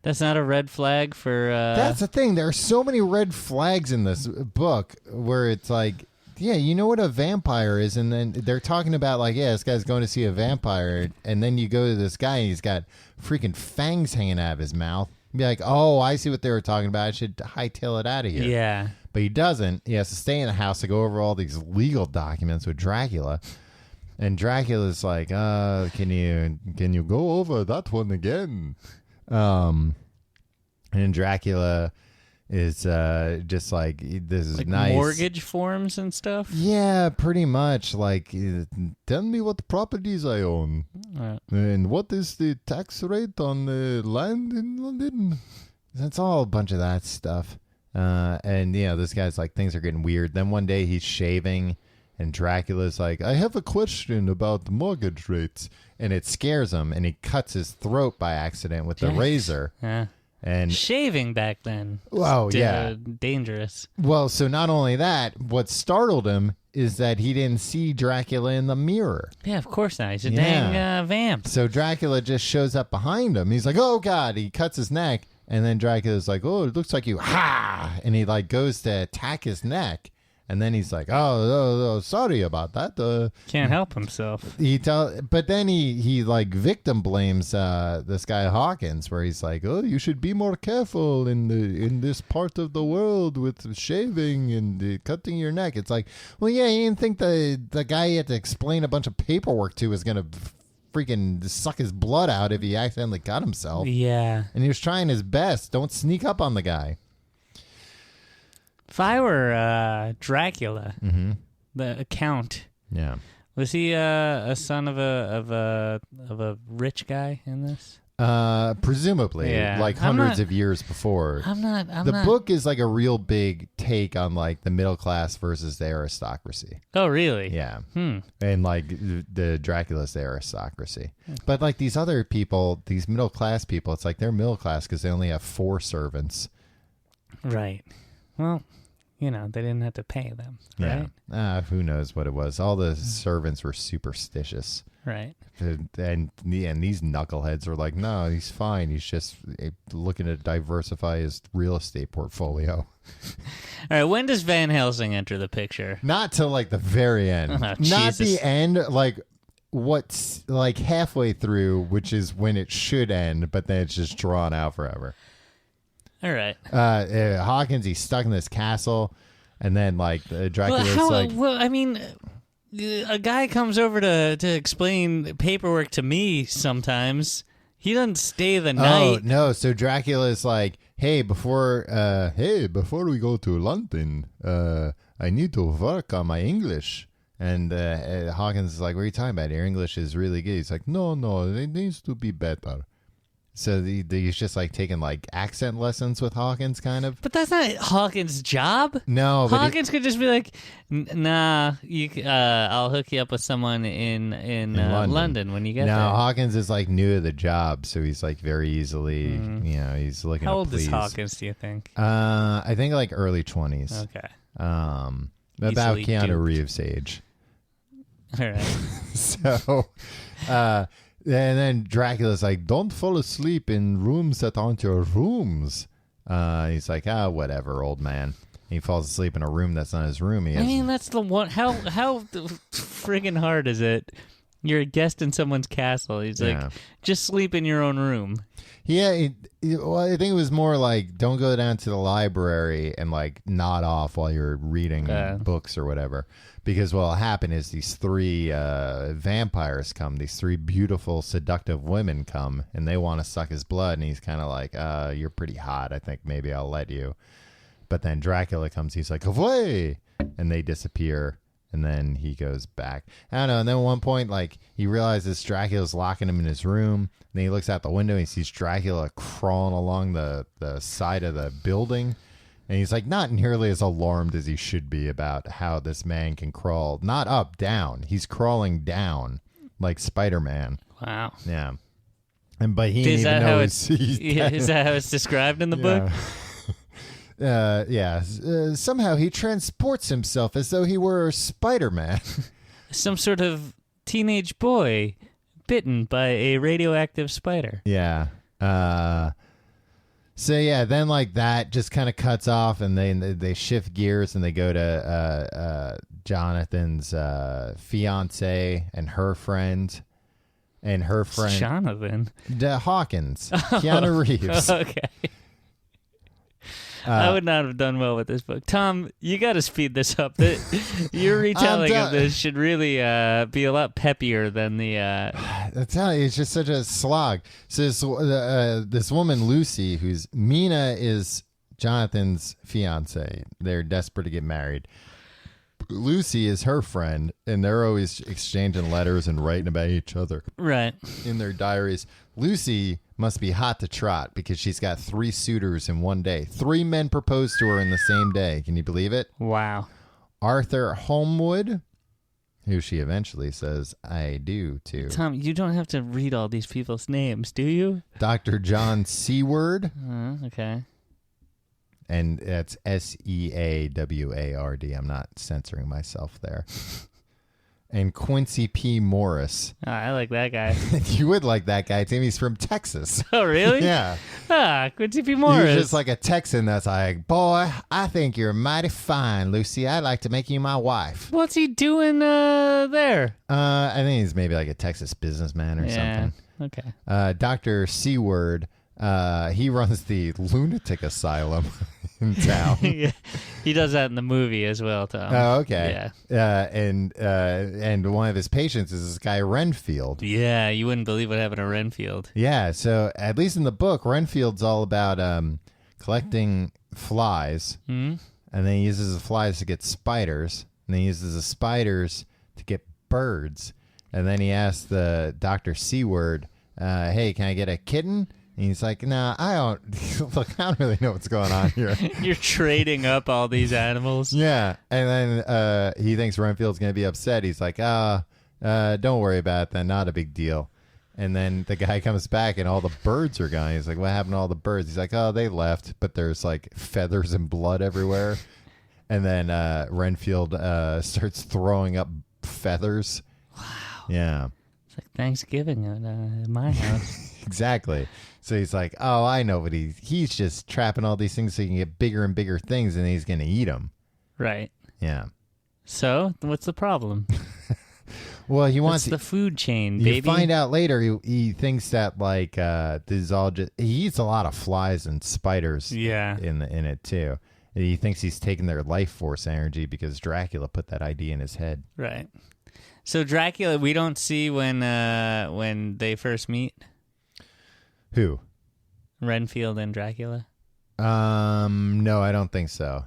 That's not a red flag for... That's the thing. There are so many red flags in this book where it's like, yeah, you know what a vampire is, and then they're talking about, like, yeah, this guy's going to see a vampire, and then you go to this guy, and he's got freaking fangs hanging out of his mouth. You'd be like, oh, I see what they were talking about. I should hightail it out of here. Yeah. But he doesn't. He has to stay in the house to go over all these legal documents with Dracula. And Dracula's like, can you go over that one again? And Dracula is just like, this is like nice. Mortgage forms and stuff? Yeah, pretty much. Like, tell me what properties I own. And what is the tax rate on the land in London? That's all a bunch of that stuff. And, you know, this guy's like, things are getting weird. Then one day he's shaving, and Dracula's like, I have a question about the mortgage rates. And it scares him, and he cuts his throat by accident with the razor. Yeah. And shaving back then. Oh, yeah. Dangerous. Well, so not only that, what startled him is that he didn't see Dracula in the mirror. Yeah, of course not. He's a dang vamp. So Dracula just shows up behind him. He's like, oh, God. He cuts his neck. And then Dracula's like, oh, it looks like you. Ha! And he like goes to attack his neck. And then he's like, oh, sorry about that. Can't help himself. But then he like victim blames this guy Hawkins, where he's like, oh, you should be more careful in this part of the world with shaving and cutting your neck. It's like, well, yeah, he didn't think the guy he had to explain a bunch of paperwork to was gonna freaking suck his blood out if he accidentally cut himself. Yeah, and he was trying his best. Don't sneak up on the guy. If I were Dracula, the Count, yeah, was he a son of a rich guy in this? Presumably, like hundreds of years before. The book is like a real big take on like the middle class versus the aristocracy. Oh, really? Yeah. And like the Dracula's the aristocracy. But like these other people, these middle class people, it's like they're middle class because they only have 4 servants. Right. Well, you know, they didn't have to pay them, right? Yeah. Who knows what it was. All the servants were superstitious. Right. And these knuckleheads are like, no, he's fine. He's just looking to diversify his real estate portfolio. All right, when does Van Helsing enter the picture? Not till like the very end. Oh, Not Jesus. the end, like what's like halfway through, which is when it should end, but then it's just drawn out forever. All right. Hawkins, he's stuck in this castle, and then like Dracula's Well, I mean, a guy comes over to explain paperwork to me sometimes. He doesn't stay the night. Oh no! So Dracula's like, hey, before we go to London, I need to work on my English. And Hawkins is like, what are you talking about? Your English is really good. He's like, no, it needs to be better. So he's just like taking like accent lessons with Hawkins, kind of. But that's not Hawkins' job. No, but Hawkins could just be like, "Nah, I'll hook you up with someone in London when you get there." No, Hawkins is like new to the job, so he's like very easily, he's looking. How to old please. is Hawkins? Do you think? I think like early 20s. Okay. About Easily Keanu duped. Reeves' age. All right. So, and then Dracula's like, don't fall asleep in rooms that aren't your rooms. He's like, whatever, old man. He falls asleep in a room that's not his room. I mean, that's the one. How friggin' hard is it You're a guest in someone's castle. He's like, just sleep in your own room. Yeah, well, I think it was more like, don't go down to the library and like nod off while you're reading books or whatever. Because what'll happen is these 3 vampires come, these 3 beautiful, seductive women come, and they want to suck his blood. And he's kind of like, you're pretty hot. I think maybe I'll let you. But then Dracula comes. He's like, away! And they disappear. And then he goes back. I don't know. And then at one point, like, he realizes Dracula's locking him in his room. And then he looks out the window and he sees Dracula crawling along the side of the building. And he's like not nearly as alarmed as he should be about how this man can crawl. Not up, down. He's crawling down like Spider-Man. Wow. Yeah. But he didn't even know he's dead. Is that how it's described in the book? Somehow he transports himself as though he were Spider-Man. Some sort of teenage boy bitten by a radioactive spider. Yeah. So yeah, then like that just kind of cuts off, and they shift gears and they go to Jonathan's fiance and her friend. Jonathan. Hawkins. Keanu Reeves. Okay. I would not have done well with this book. Tom, you got to speed this up. Your retelling of this should really be a lot peppier than the... I'm telling you, it's just such a slog. So this woman, Lucy, who's... Mina is Jonathan's fiance. They're desperate to get married. Lucy is her friend, and they're always exchanging letters and writing about each other. Right. In their diaries. Lucy must be hot to trot because she's got 3 suitors in one day. 3 men proposed to her in the same day. Can you believe it? Wow. Arthur Holmwood, who she eventually says, I do, to. Tom, you don't have to read all these people's names, do you? Dr. John Seward. Okay. And that's Seaward. I'm not censoring myself there. And Quincy P. Morris. Oh, I like that guy. You would like that guy, Tim. He's from Texas. Oh, really? Yeah. Quincy P. Morris. He's just like a Texan that's like, boy, I think you're mighty fine, Lucy. I'd like to make you my wife. What's he doing there? I think he's maybe like a Texas businessman or something. Okay. Dr. Seward, he runs the lunatic asylum in town. Yeah. He does that in the movie as well, Tom. Oh, okay. Yeah. And one of his patients is this guy Renfield. Yeah, you wouldn't believe what happened to Renfield. Yeah, so at least in the book, Renfield's all about collecting flies, and then he uses the flies to get spiders, and then he uses the spiders to get birds, and then he asks the Dr. Seward, hey, can I get a kitten? And he's like, nah, I don't. Look, I don't really know what's going on here. You're trading up all these animals. Yeah. And then he thinks Renfield's going to be upset. He's like, don't worry about it then. Not a big deal. And then the guy comes back and all the birds are gone. He's like, what happened to all the birds? He's like, oh, they left. But there's like feathers and blood everywhere. And then Renfield starts throwing up feathers. Wow. Yeah. It's like Thanksgiving at my house. Exactly. So he's like, oh, I know what he's just trapping all these things so he can get bigger and bigger things, and then he's going to eat them. Right. Yeah. So what's the problem? Well, he wants the food chain, baby. You find out later he thinks that like this is all just he eats a lot of flies and spiders. Yeah. In it too. And he thinks he's taking their life force energy because Dracula put that idea in his head. Right. So Dracula, we don't see when they first meet. Who? Renfield and Dracula? No, I don't think so.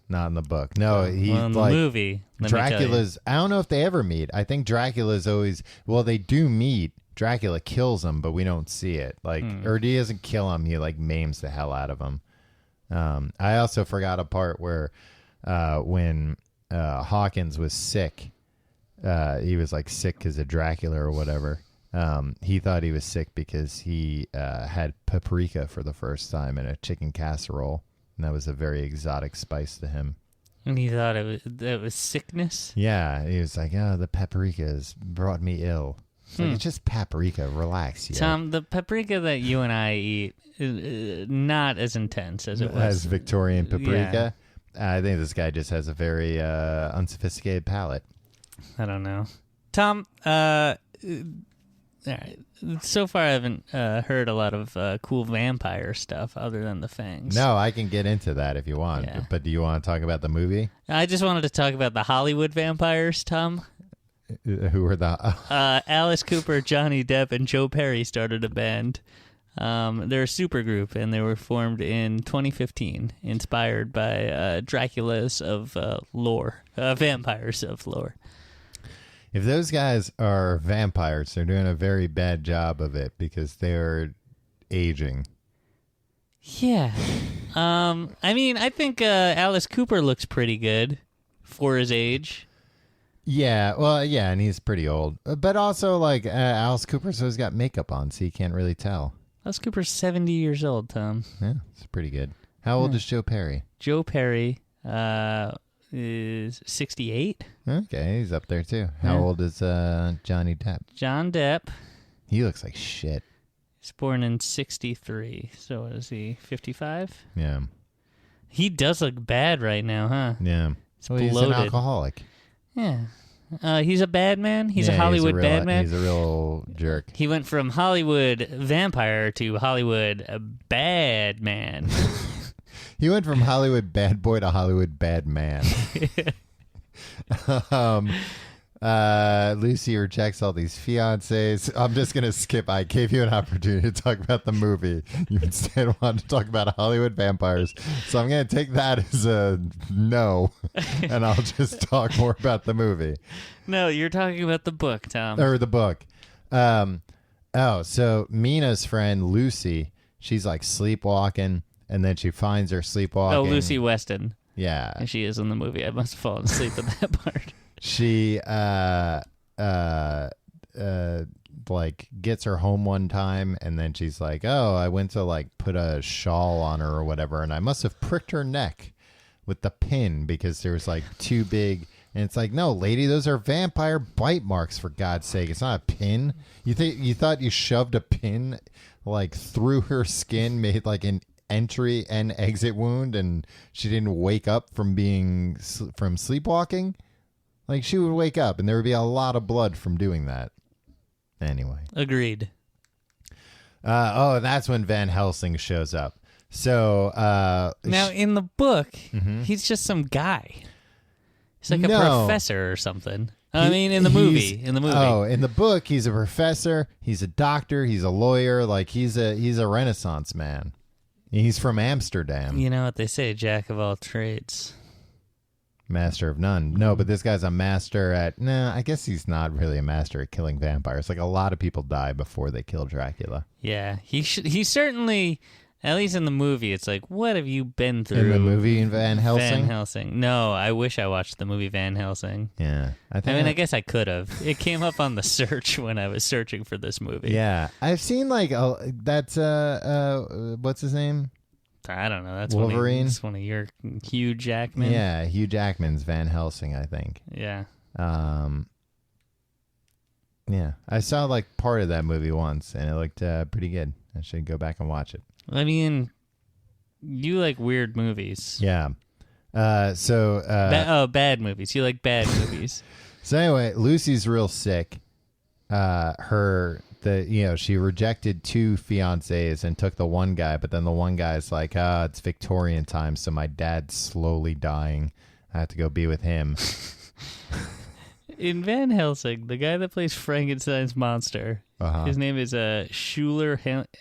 Not in the book. No, he's in the like movie. Dracula's. I don't know if they ever meet. I think Dracula's always. Well, they do meet. Dracula kills him, but we don't see it. Like, or he doesn't kill him. He like maims the hell out of him. I also forgot a part where when Hawkins was sick, he was like sick because of Dracula or whatever. He thought he was sick because he had paprika for the first time in a chicken casserole, and that was a very exotic spice to him. And he thought it was sickness? Yeah, he was like, oh, the paprika has brought me ill. It's like, it's just paprika. Relax, Tom, the paprika that you and I eat is not as intense as it was. As Victorian paprika? Yeah. I think this guy just has a very unsophisticated palate. I don't know. Tom, All right. So far, I haven't heard a lot of cool vampire stuff other than the fangs. No, I can get into that if you want. Yeah. But do you want to talk about the movie? I just wanted to talk about the Hollywood vampires, Tom. Who were the... Alice Cooper, Johnny Depp, and Joe Perry started a band. They're a supergroup, and they were formed in 2015, inspired by Dracula's of lore, vampires of lore. If those guys are vampires, they're doing a very bad job of it because they're aging. Yeah. I mean, I think Alice Cooper looks pretty good for his age. Yeah, well, yeah, and he's pretty old. But also, like, Alice Cooper's always got makeup on, so you can't really tell. Alice Cooper's 70 years old, Tom. Yeah, it's pretty good. How old is Joe Perry? Joe Perry is 68. Okay, he's up there, too. How old is Johnny Depp? John Depp. He looks like shit. He's born in 63. So what is he, 55? Yeah. He does look bad right now, huh? Yeah. Well, he's an alcoholic. Yeah. He's a bad man. He's a Hollywood bad man. He's a real jerk. He went from Hollywood vampire to Hollywood bad man. He went from Hollywood bad boy to Hollywood bad man. Lucy rejects all these fiancés. I'm just going to skip. I gave you an opportunity to talk about the movie. You instead wanted to talk about Hollywood vampires. So I'm going to take that as a no, and I'll just talk more about the movie. No, you're talking about the book, Tom. Or the book. So Mina's friend, Lucy, she's like sleepwalking, and then she finds her sleepwalking. Oh, Lucy Weston. Yeah. And she is in the movie. I must have fallen asleep at that part. She like gets her home one time, and then she's like, oh, I went to like put a shawl on her or whatever, and I must have pricked her neck with the pin because there was like too big. And it's like, no, lady, those are vampire bite marks, for God's sake. It's not a pin. You thought you shoved a pin like through her skin, made like an entry and exit wound, and she didn't wake up from sleepwalking? Like, she would wake up, and there would be a lot of blood from doing that. Anyway. Agreed. That's when Van Helsing shows up. So, now, in the book, he's just some guy. He's like a professor or something. In the movie. Oh, in the book, he's a professor. He's a doctor. He's a lawyer. Like, he's a Renaissance man. He's from Amsterdam. You know what they say, jack of all trades. Master of none. No, but this guy's a master at... Nah, I guess he's not really a master at killing vampires. Like, a lot of people die before they kill Dracula. Yeah, he certainly... At least in the movie, it's like, what have you been through? In the movie in Van Helsing? Van Helsing. No, I wish I watched the movie Van Helsing. Yeah. I guess I could have. It came up on the search when I was searching for this movie. Yeah. I've seen, like, that's, what's his name? I don't know. That's Wolverine? That's one of your Hugh Jackman. Yeah, Hugh Jackman's Van Helsing, I think. Yeah. Yeah. I saw, like, part of that movie once, and it looked pretty good. I should go back and watch it. I mean, you like weird movies. Yeah. Bad movies. You like bad movies. So anyway, Lucy's real sick. She rejected 2 fiancés and took the one guy, but then the one guy's like, it's Victorian times, so my dad's slowly dying. I have to go be with him. In Van Helsing, the guy that plays Frankenstein's monster, his name is Schuler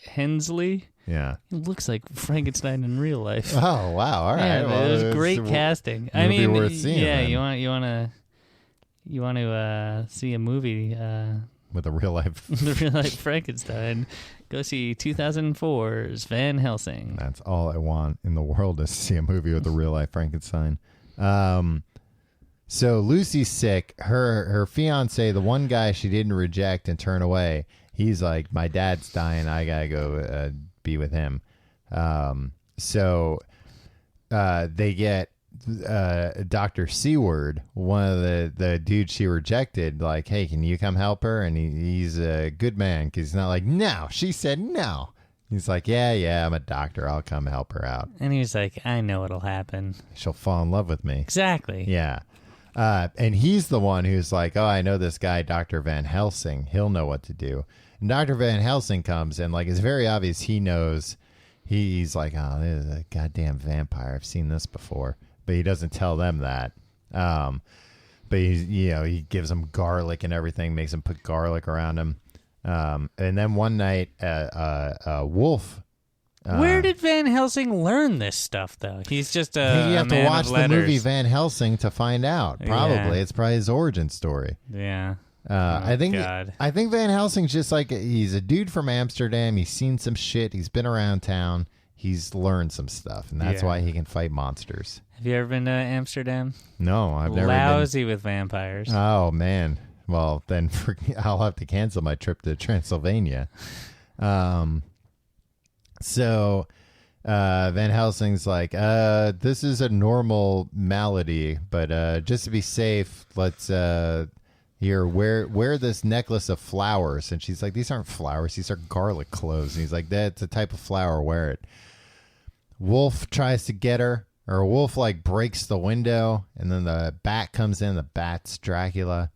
Hensley. Yeah. He looks like Frankenstein in real life. Oh, wow. All right. Yeah, well, it was great casting. I mean, worth seeing, yeah, then. you want to see a movie with a real life the real life Frankenstein, go see 2004's Van Helsing. That's all I want in the world is to see a movie with a real life Frankenstein. So Lucy's sick. Her fiance, the one guy she didn't reject and turn away, he's like, my dad's dying. I gotta go be with him. So they get Dr. Seward, one of the dudes she rejected, like, hey, can you come help her? And he's a good man because he's not like, no. She said no. He's like, yeah, I'm a doctor. I'll come help her out. And he was like, I know what'll happen. She'll fall in love with me. Exactly. Yeah. And he's the one who's like, oh, I know this guy, Dr. Van Helsing. He'll know what to do. And Dr. Van Helsing comes, and like it's very obvious he knows. He's like, oh, this is a goddamn vampire. I've seen this before. But he doesn't tell them that. But he gives them garlic and everything, makes them put garlic around him. And then one night, a wolf. Where did Van Helsing learn this stuff, though? He's just You have to watch the movie Van Helsing to find out. Probably it's probably his origin story. Yeah. I think Van Helsing's just like he's a dude from Amsterdam. He's seen some shit. He's been around town. He's learned some stuff, and that's why he can fight monsters. Have you ever been to Amsterdam? No, I've never. Lousy with vampires. Oh man. Well, then I'll have to cancel my trip to Transylvania. So Van Helsing's like, this is a normal malady, but just to be safe, let's here wear this necklace of flowers. And she's like, these aren't flowers, these are garlic cloves. And he's like, that's a type of flower, wear it. Wolf tries to get her, or Wolf like breaks the window, and then the bat comes in. The bat's Dracula.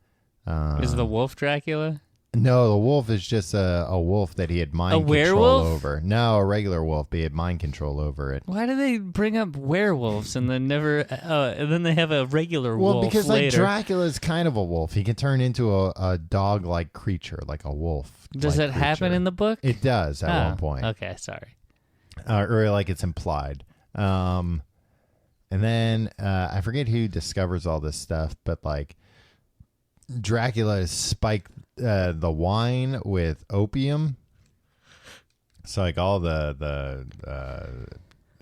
Is the wolf Dracula? No, the wolf is just a wolf that he had mind control werewolf? over. No, a regular wolf, but he had mind control over it. Why do they bring up werewolves and then never? And then they have a regular wolf. Well, because later. like Dracula is kind of a wolf. He can turn into a dog-like creature, like a wolf. Does that happen in the book? It does at one point. Okay, sorry. Or like it's implied. And then I forget who discovers all this stuff, but like Dracula has spiked the wine with opium. So like all the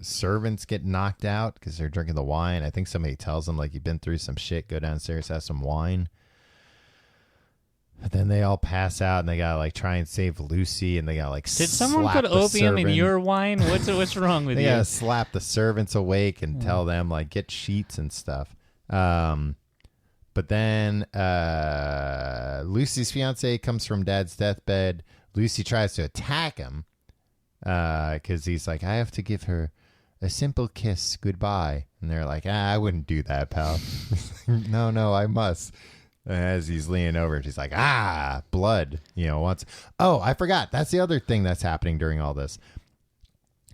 servants get knocked out because they're drinking the wine. I think somebody tells them like, you've been through some shit, go downstairs, have some wine. But then they all pass out and they gotta like try and save Lucy, and they gotta like did someone put opium in your wine? What's wrong with they you? Gotta slap the servants awake and tell them like get sheets and stuff. But then Lucy's fiance comes from Dad's deathbed. Lucy tries to attack him because he's like, I have to give her a simple kiss goodbye, and they're like, I wouldn't do that, pal. No, I must. As he's leaning over, she's like, blood. Once. Oh, I forgot. That's the other thing that's happening during all this.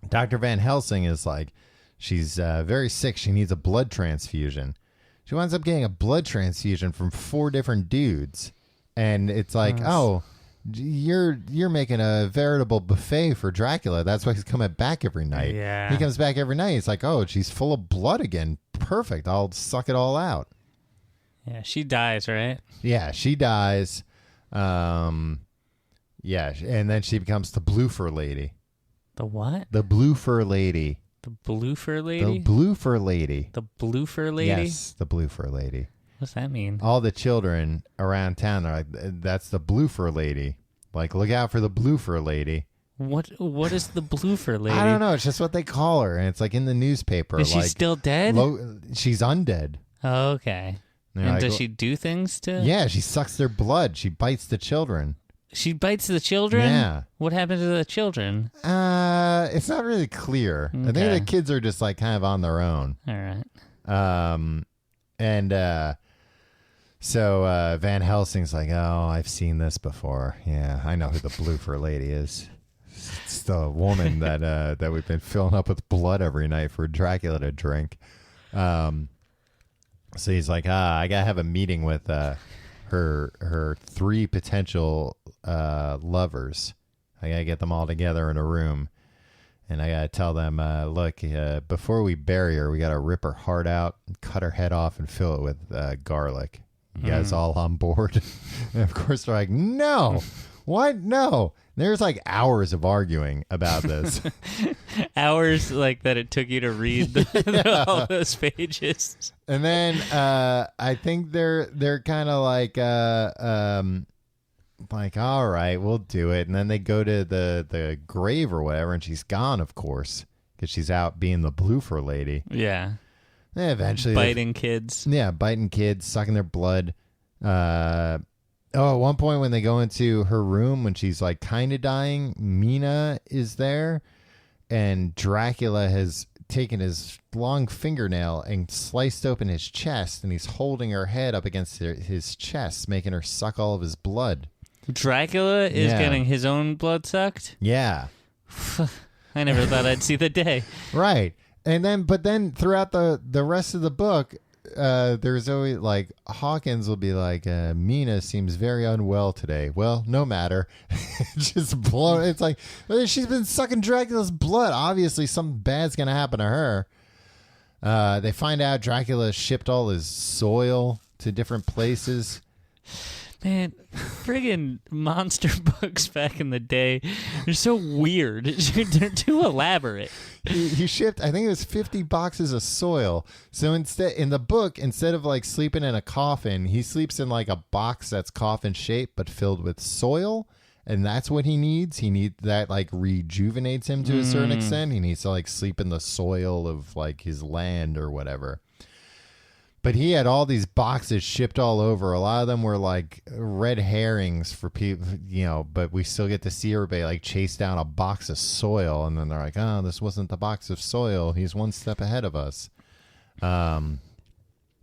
Dr. Van Helsing is like, she's very sick. She needs a blood transfusion. She winds up getting a blood transfusion from 4 different dudes. And it's like, you're making a veritable buffet for Dracula. That's why he's coming back every night. Yeah. He comes back every night. He's like, she's full of blood again. Perfect. I'll suck it all out. Yeah, she dies, right? Yeah, she dies. And then she becomes the blue fur lady. The what? The blue fur lady. The blue fur lady? The blue fur lady. The blue fur lady? Yes, the blue fur lady. What's that mean? All the children around town are like, that's the blue fur lady. Like, look out for the blue fur lady. What is the blue fur lady? I don't know. It's just what they call her. And it's like in the newspaper. Is she still dead? She's undead. Oh, okay. And like, does she do things to? Yeah, she sucks their blood. She bites the children. She bites the children? Yeah. What happened to the children? It's not really clear. Okay. I think the kids are just like kind of on their own. All right. So Van Helsing's like, I've seen this before. Yeah, I know who the blue fur lady is. It's the woman that we've been filling up with blood every night for Dracula to drink. So he's like, I gotta have a meeting with her 3 potential lovers. I gotta get them all together in a room, and I gotta tell them, look, before we bury her, we gotta rip her heart out, cut her head off, and fill it with garlic. You guys all on board? And of course they're like, no. What? No. There's like hours of arguing about this. Hours like that it took you to read all those pages. And then I think they're kind of like all right, we'll do it. And then they go to the grave or whatever, and she's gone, of course, because she's out being the blue fur lady. Yeah. And eventually biting kids. Yeah, biting kids, sucking their blood. At one point when they go into her room when she's like kind of dying, Mina is there, and Dracula has taken his long fingernail and sliced open his chest, and he's holding her head up against his chest, making her suck all of his blood. Dracula is getting his own blood sucked? Yeah. I never thought I'd see the day. Right. But then throughout the rest of the book, there's always like Hawkins will be like, Mina seems very unwell today. Well, no matter. Just blow. It's like, well, she's been sucking Dracula's blood. Obviously, something bad's going to happen to her. They find out Dracula shipped all his soil to different places. Man, friggin' monster books back in the day, they're so weird. They're too elaborate. He shipped, I think it was 50 boxes of soil. So in the book, instead of like sleeping in a coffin, he sleeps in like a box that's coffin shaped but filled with soil. And that's what he needs. He needs that like rejuvenates him to a certain extent. He needs to like sleep in the soil of like his land or whatever. But he had all these boxes shipped all over. A lot of them were like red herrings for people, but we still get to see everybody like chase down a box of soil. And then they're like, oh, this wasn't the box of soil. He's one step ahead of us. And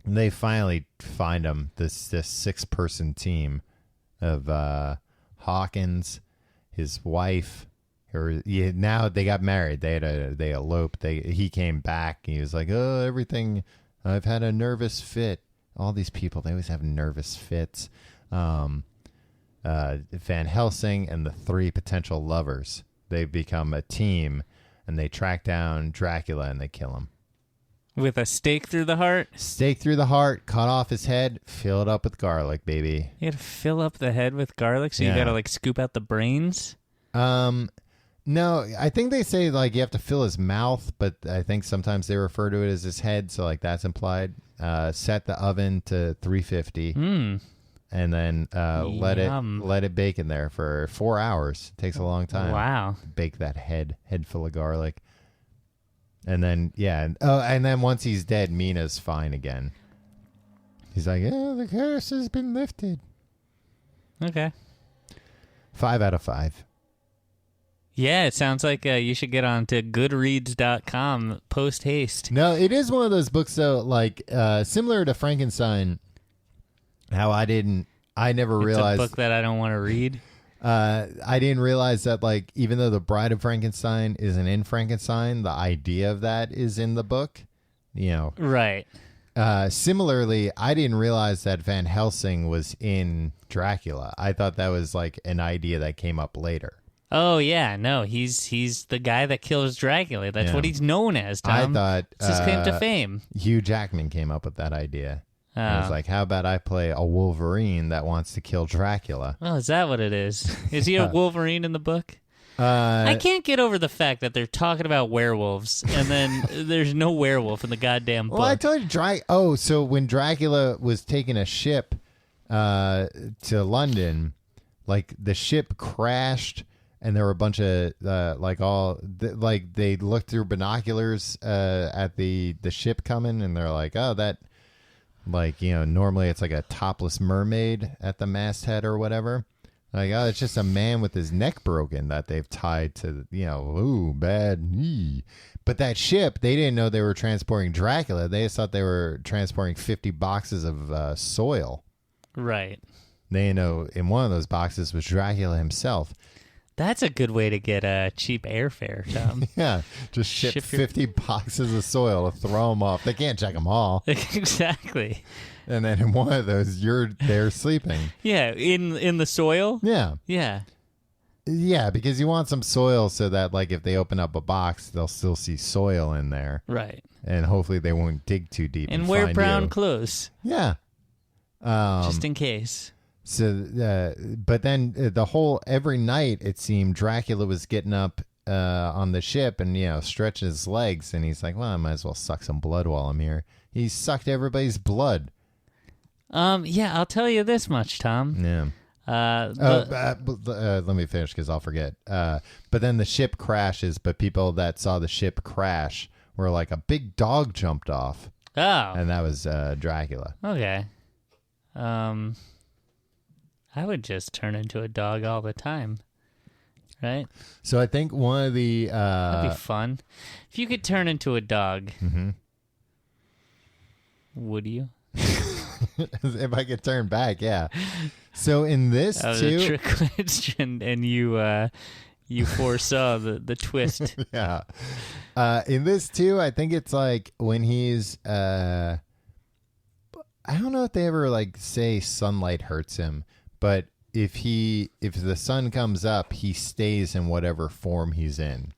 they finally find him, this 6-person team of Hawkins, his wife. Now they got married. They eloped. He came back. He was like, oh, everything... I've had a nervous fit. All these people, they always have nervous fits. Van Helsing and the 3 potential lovers. They become a team, and they track down Dracula, and they kill him. With a stake through the heart? Stake through the heart, cut off his head, fill it up with garlic, baby. You gotta fill up the head with garlic, so you gotta, like, scoop out the brains? No, I think they say like you have to fill his mouth, but I think sometimes they refer to it as his head, so like that's implied. Set the oven to 350, and then let it bake in there for 4 hours. It takes a long time. Wow, bake that head full of garlic, and then and then once he's dead, Mina's fine again. He's like, the curse has been lifted. Okay, 5 out of 5. Yeah, it sounds like you should get on to Goodreads.com post haste. No, it is one of those books, though, like similar to Frankenstein, how I never realized... It's a book that I don't want to read. I didn't realize that, like, even though The Bride of Frankenstein isn't in Frankenstein, the idea of that is in the book, Right. Similarly, I didn't realize that Van Helsing was in Dracula. I thought that was, like, an idea that came up later. Oh, yeah. No, he's the guy that kills Dracula. That's what he's known as, Tom. I thought... It's his claim to fame. Hugh Jackman came up with that idea. I was like, how about I play a Wolverine that wants to kill Dracula? Oh, is that what it is? Is he a Wolverine in the book? I can't get over the fact that they're talking about werewolves, and then there's no werewolf in the goddamn book. Well, I told you, so when Dracula was taking a ship to London, like, the ship crashed... And there were a bunch of they looked through binoculars at the ship coming, and they're like, oh, that, like, normally it's like a topless mermaid at the masthead or whatever. Like, oh, it's just a man with his neck broken that they've tied to, ooh, bad. But that ship, they didn't know they were transporting Dracula. They just thought they were transporting 50 boxes of soil. Right. They didn't know in one of those boxes was Dracula himself. That's a good way to get cheap airfare, Tom. Yeah, just ship 50 boxes of soil to throw them off. They can't check them all. Exactly. And then in one of those, you're there sleeping. Yeah, in the soil? Yeah. Yeah. Yeah, because you want some soil so that, like, if they open up a box, they'll still see soil in there. Right. And hopefully they won't dig too deep and wear find brown you. clothes. Yeah. Just in case. So, but then every night it seemed Dracula was getting up on the ship and, stretching his legs. And he's like, well, I might as well suck some blood while I'm here. He sucked everybody's blood. Yeah, I'll tell you this much, Tom. Yeah. Let me finish because I'll forget. But then the ship crashes, but people that saw the ship crash were like, a big dog jumped off. Oh. And that was Dracula. Okay. I would just turn into a dog all the time. right? So I think one of the That'd be fun. If you could turn into a dog, would you? if I could turn back, yeah. So in this That was too, a trick question, and you foresaw the twist. yeah. In this too, I think it's like when he's I don't know if they ever like say sunlight hurts him, but if the sun comes up, he stays in whatever form he's in.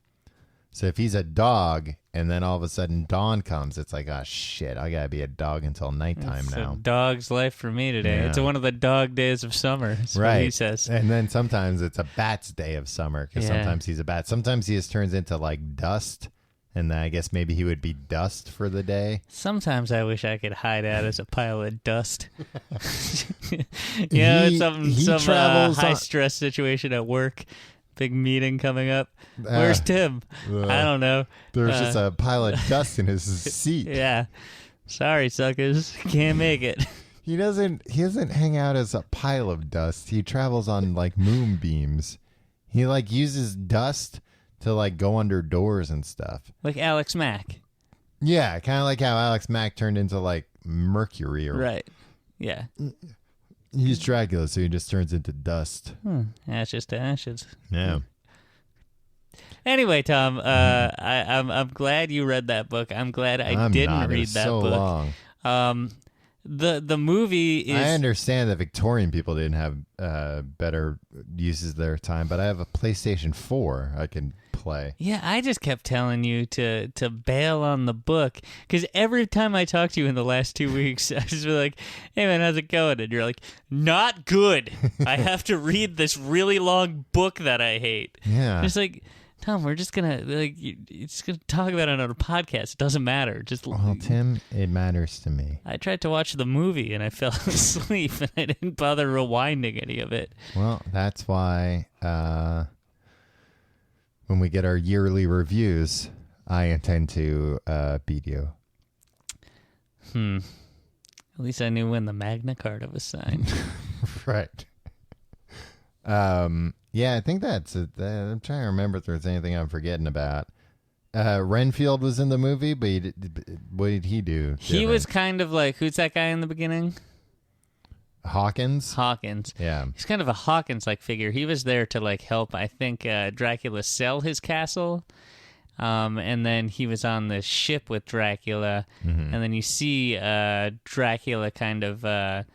So if he's a dog and then all of a sudden dawn comes, it's like, oh shit, I gotta be a dog until nighttime It's now. a dog's life for me today. Yeah. It's one of the dog days of summer. That's what he says. And then sometimes it's a bat's day of summer because sometimes he's a bat. Sometimes he just turns into like dust. And then I guess maybe he would be dust for the day. Sometimes I wish I could hide out as a pile of dust. It's some high stress situation at work. Big meeting coming up. Where's Tim? I don't know. There's just a pile of dust in his seat. Yeah. Sorry, suckers. Can't make it. He doesn't hang out as a pile of dust. He travels on like moonbeams. He like uses dust to like go under doors and stuff. Like Alex Mack. Yeah, kind of like how Alex Mack turned into like Mercury. Right. Yeah. He's Dracula, so he just turns into dust. Ashes to ashes. Yeah. Anyway, Tom, I'm glad you read that book. I'm glad I didn't read that so book. Long. The movie is. I understand that Victorian people didn't have better uses of their time, but I have a PlayStation 4 I can play. Yeah, I just kept telling you to bail on the book because every time I talked to you in the last 2 weeks, I just be like, "Hey man, how's it going?" And you're like, "Not good. I have to read this really long book that I hate." Yeah, just like. Tom, we're just gonna talk about it on a podcast. It doesn't matter. Well, Tim, it matters to me. I tried to watch the movie and I fell asleep and I didn't bother rewinding any of it. Well, that's why when we get our yearly reviews, I intend to beat you. At least I knew when the Magna Carta was signed. Right. Yeah, I think that's it. I'm trying to remember if there's anything I'm forgetting about. Renfield was in the movie, but what did he do? He was kind of like, who's that guy in the beginning? Hawkins? Hawkins. Yeah. He's kind of a Hawkins-like figure. He was there to like help, I think, Dracula sell his castle. And then he was on the ship with Dracula. Mm-hmm. And then you see Dracula kind of...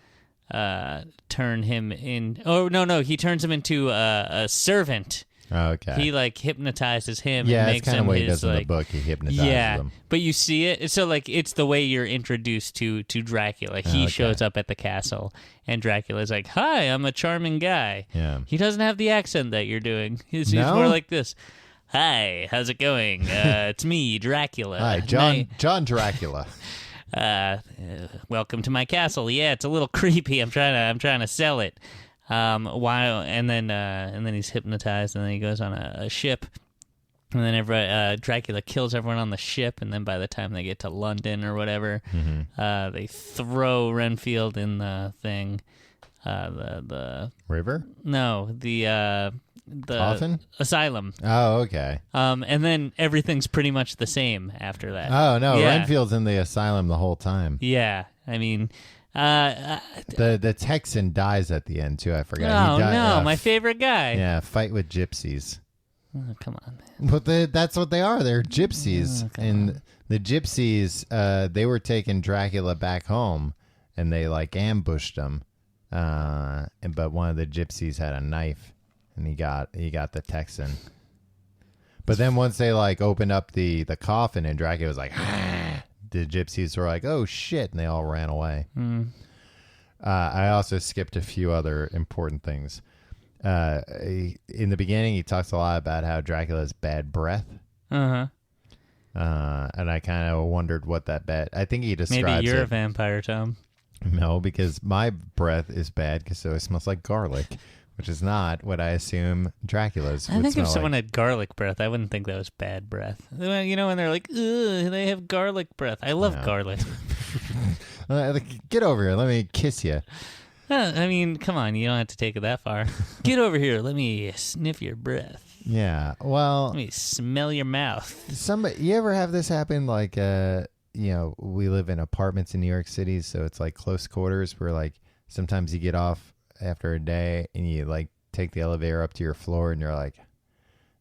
turn him in. Oh no! He turns him into a servant. Oh, okay. He like hypnotizes him. Yeah, and makes that's kind of what he his, does in like, the book. He hypnotizes him. But you see it. So like it's the way you're introduced to Dracula. He shows up at the castle, and Dracula's like, "Hi, I'm a charming guy." Yeah. He doesn't have the accent that you're doing. He's No? more like this. Hi, how's it going? It's me, Dracula. Hi, John Dracula. Welcome to my castle. Yeah, it's a little creepy. I'm trying to sell it. And then he's hypnotized, and then he goes on a ship, and then Dracula kills everyone on the ship, and then by the time they get to London or whatever, they throw Renfield in the thing, the river. No, the coffin? Asylum. Oh, okay. And then everything's pretty much the same after that. Oh no, yeah. Renfield's in the asylum the whole time. Yeah, I mean, the Texan dies at the end too. I forgot. Oh, my favorite guy. Yeah, fight with gypsies. Oh, come on, man. But that's what they are. They're gypsies, on. The gypsies, they were taking Dracula back home, and they like ambushed him. But one of the gypsies had a knife. And he got the Texan. But then once they like opened up the coffin and Dracula was like, ah, the gypsies were like, oh shit, and they all ran away. I also skipped a few other important things. In the beginning, he talks a lot about how Dracula has bad breath. And I kind of wondered what that bad. I think he describes maybe you're it. a vampire, Tom. No, because my breath is bad because it smells like garlic. Which is not what I assume Dracula's would I think if smell someone like. had garlic breath, I wouldn't think that was bad breath. You know, when they're like, ugh, they have garlic breath. I love garlic. Get over here. Let me kiss you. I mean, come on. You don't have to take it that far. Get over here. Let me sniff your breath. Yeah. Well, Let me smell your mouth. you ever have this happen? Like, we live in apartments in New York City, so it's like close quarters where like sometimes you get off after a day and you like take the elevator up to your floor and you're like,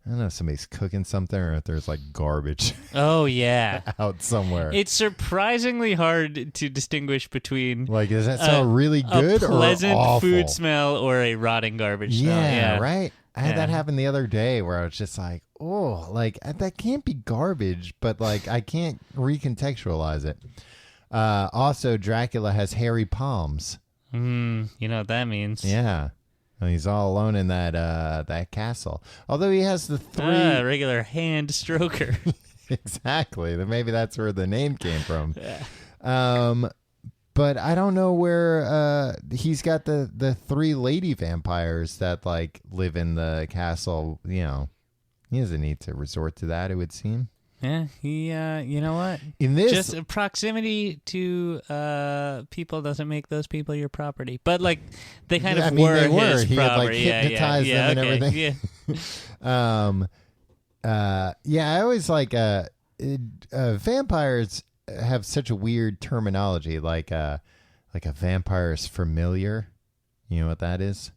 I don't know if somebody's cooking something or if there's like garbage Oh, yeah. out somewhere. It's surprisingly hard to distinguish between Like, does that smell really good a pleasant or awful? food smell or a rotting garbage smell. Yeah, Yeah, right? I had that Yeah. happen the other day where I was just like, oh, like that can't be garbage, but like I can't recontextualize it. Also, Dracula has hairy palms. You know what that means. Yeah. And he's all alone in that castle. Although he has the three... Regular hand stroker. Exactly. Then maybe that's where the name came from. Yeah. But I don't know where he's got the three lady vampires that like live in the castle. You know, he doesn't need to resort to that, it would seem. Yeah, he, you know what? In this... Just proximity to people doesn't make those people your property. But, like, they kind of I mean, were they were. his He had, like, property. hypnotized them and everything. Yeah. Yeah, I always like vampires have such a weird terminology, like a vampire's familiar. You know what that is?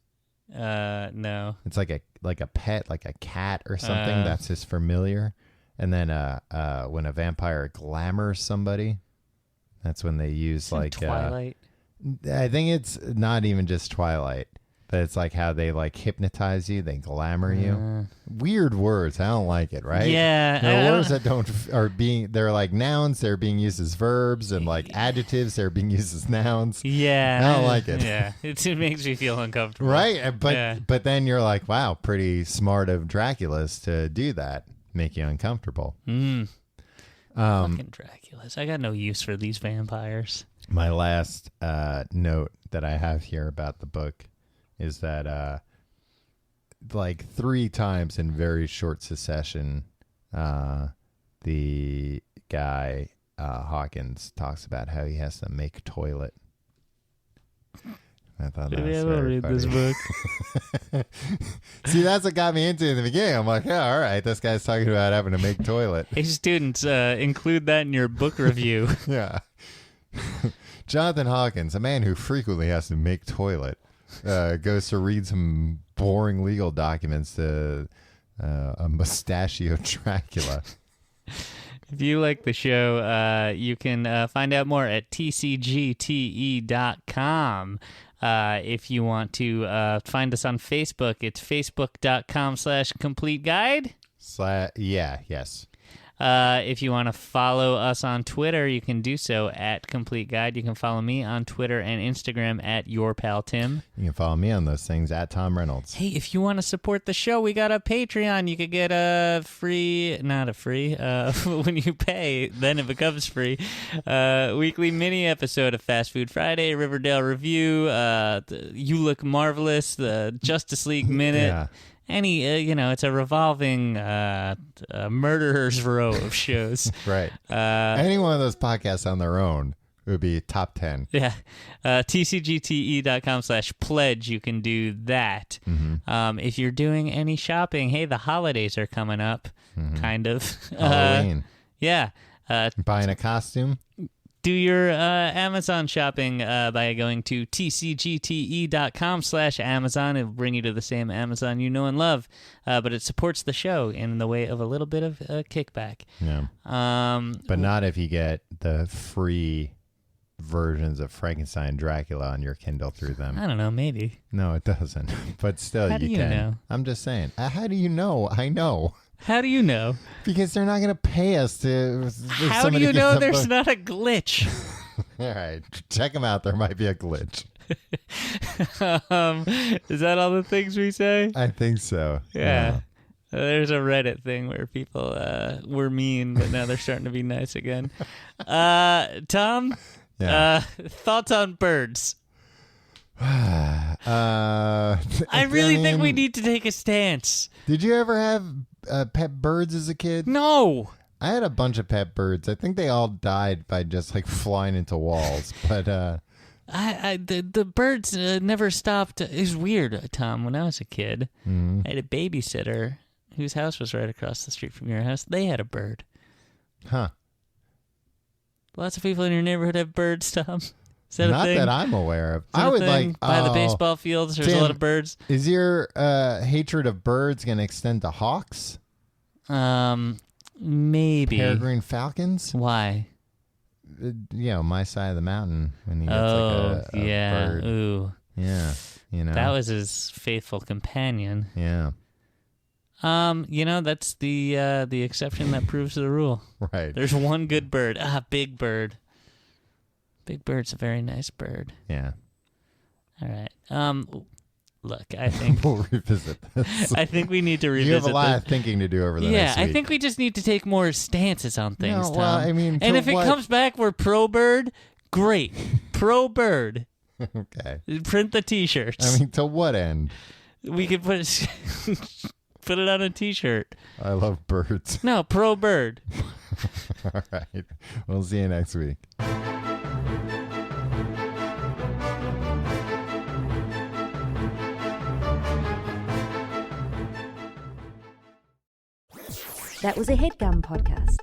No. It's like a pet, like a cat or something. That's his familiar. And then when a vampire glamours somebody, that's when they use like Twilight. I think it's not even just Twilight, but it's like how they like hypnotize you, they glamour you. Weird words. I don't like it, right? Yeah. There are words that they're like nouns, they're being used as verbs, and like adjectives, they're being used as nouns. Yeah. I don't like it. Yeah. It makes me feel uncomfortable. Right? But Yeah. but then you're like, wow, pretty smart of Dracula's to do that. Make you uncomfortable. Fucking Draculas. I got no use for these vampires. My last note that I have here about the book is that like 3 times in very short succession, the guy Hawkins talks about how he has to make toilet. I thought that Maybe was I will very read funny. this book. See, that's what got me into it in the beginning. I'm like, yeah, all right, this guy's talking about having to make toilet. Hey, students, include that in your book review. Yeah. Jonathan Hawkins, a man who frequently has to make toilet, goes to read some boring legal documents to a mustachioed Dracula. If you like the show, you can find out more at tcgte.com. If you want to find us on Facebook, it's facebook.com/complete-guide. Yes. If you want to follow us on Twitter, you can do so at Complete Guide. You can follow me on Twitter and Instagram at Your Pal Tim. You can follow me on those things at Tom Reynolds. Hey, if you want to support the show, we got a Patreon. You could get when you pay, then it becomes free. Weekly mini episode of Fast Food Friday, Riverdale Review, You Look Marvelous, the Justice League Minute. Yeah. It's a revolving murderer's row of shows. Right. Any one of those podcasts on their own would be top 10. Yeah. tcgte.com/pledge. You can do that. Mm-hmm. If you're doing any shopping, hey, the holidays are coming up, kind of. Halloween. Yeah. Buying a costume. Do your Amazon shopping by going to tcgte.com/Amazon. It'll bring you to the same Amazon you know and love, but it supports the show in the way of a little bit of kickback. Yeah. But not if you get the free versions of Frankenstein and Dracula on your Kindle through them. I don't know, maybe. No, it doesn't. But still, How do you can. know? I'm just saying. How do you know? I know. How do you know? Because they're not going to pay us to... How do you know there's not a glitch? All right. Check them out. There might be a glitch. Is that all the things we say? I think so. Yeah. There's a Reddit thing where people were mean, but now they're starting to be nice again. Tom, thoughts on birds? I really think we need to take a stance. Did you ever have pet birds as a kid? No. I had a bunch of pet birds. I think they all died by just like flying into walls. But the birds never stopped. It was weird, Tom. When I was a kid, I had a babysitter, whose house was right across the street from your house, they had a bird. Huh. Lots of people in your neighborhood have birds, Tom. Is that Not a thing? that I'm aware of. Is that I a would thing? like By the baseball fields, there's Tim, a lot of birds. Is your hatred of birds going to extend to hawks? Maybe. Peregrine falcons? Why? My side of the mountain when he gets like a bird. Ooh. Yeah. That was his faithful companion. Yeah. That's the exception that proves the rule. Right. There's one good bird. Big bird. Big bird's a very nice bird. Yeah. All right. Look, I think we'll revisit this. I think we need to revisit. You have a lot this. of thinking to do over the next week. I think we just need to take more stances on things, Tom. Well, I mean, and if it comes back we're pro bird, great. Pro bird. Okay. Print the T-shirts. I mean, to what end? We could put it on a T-shirt. I love birds. No, pro bird. All right. We'll see you next week. That was a HeadGum podcast.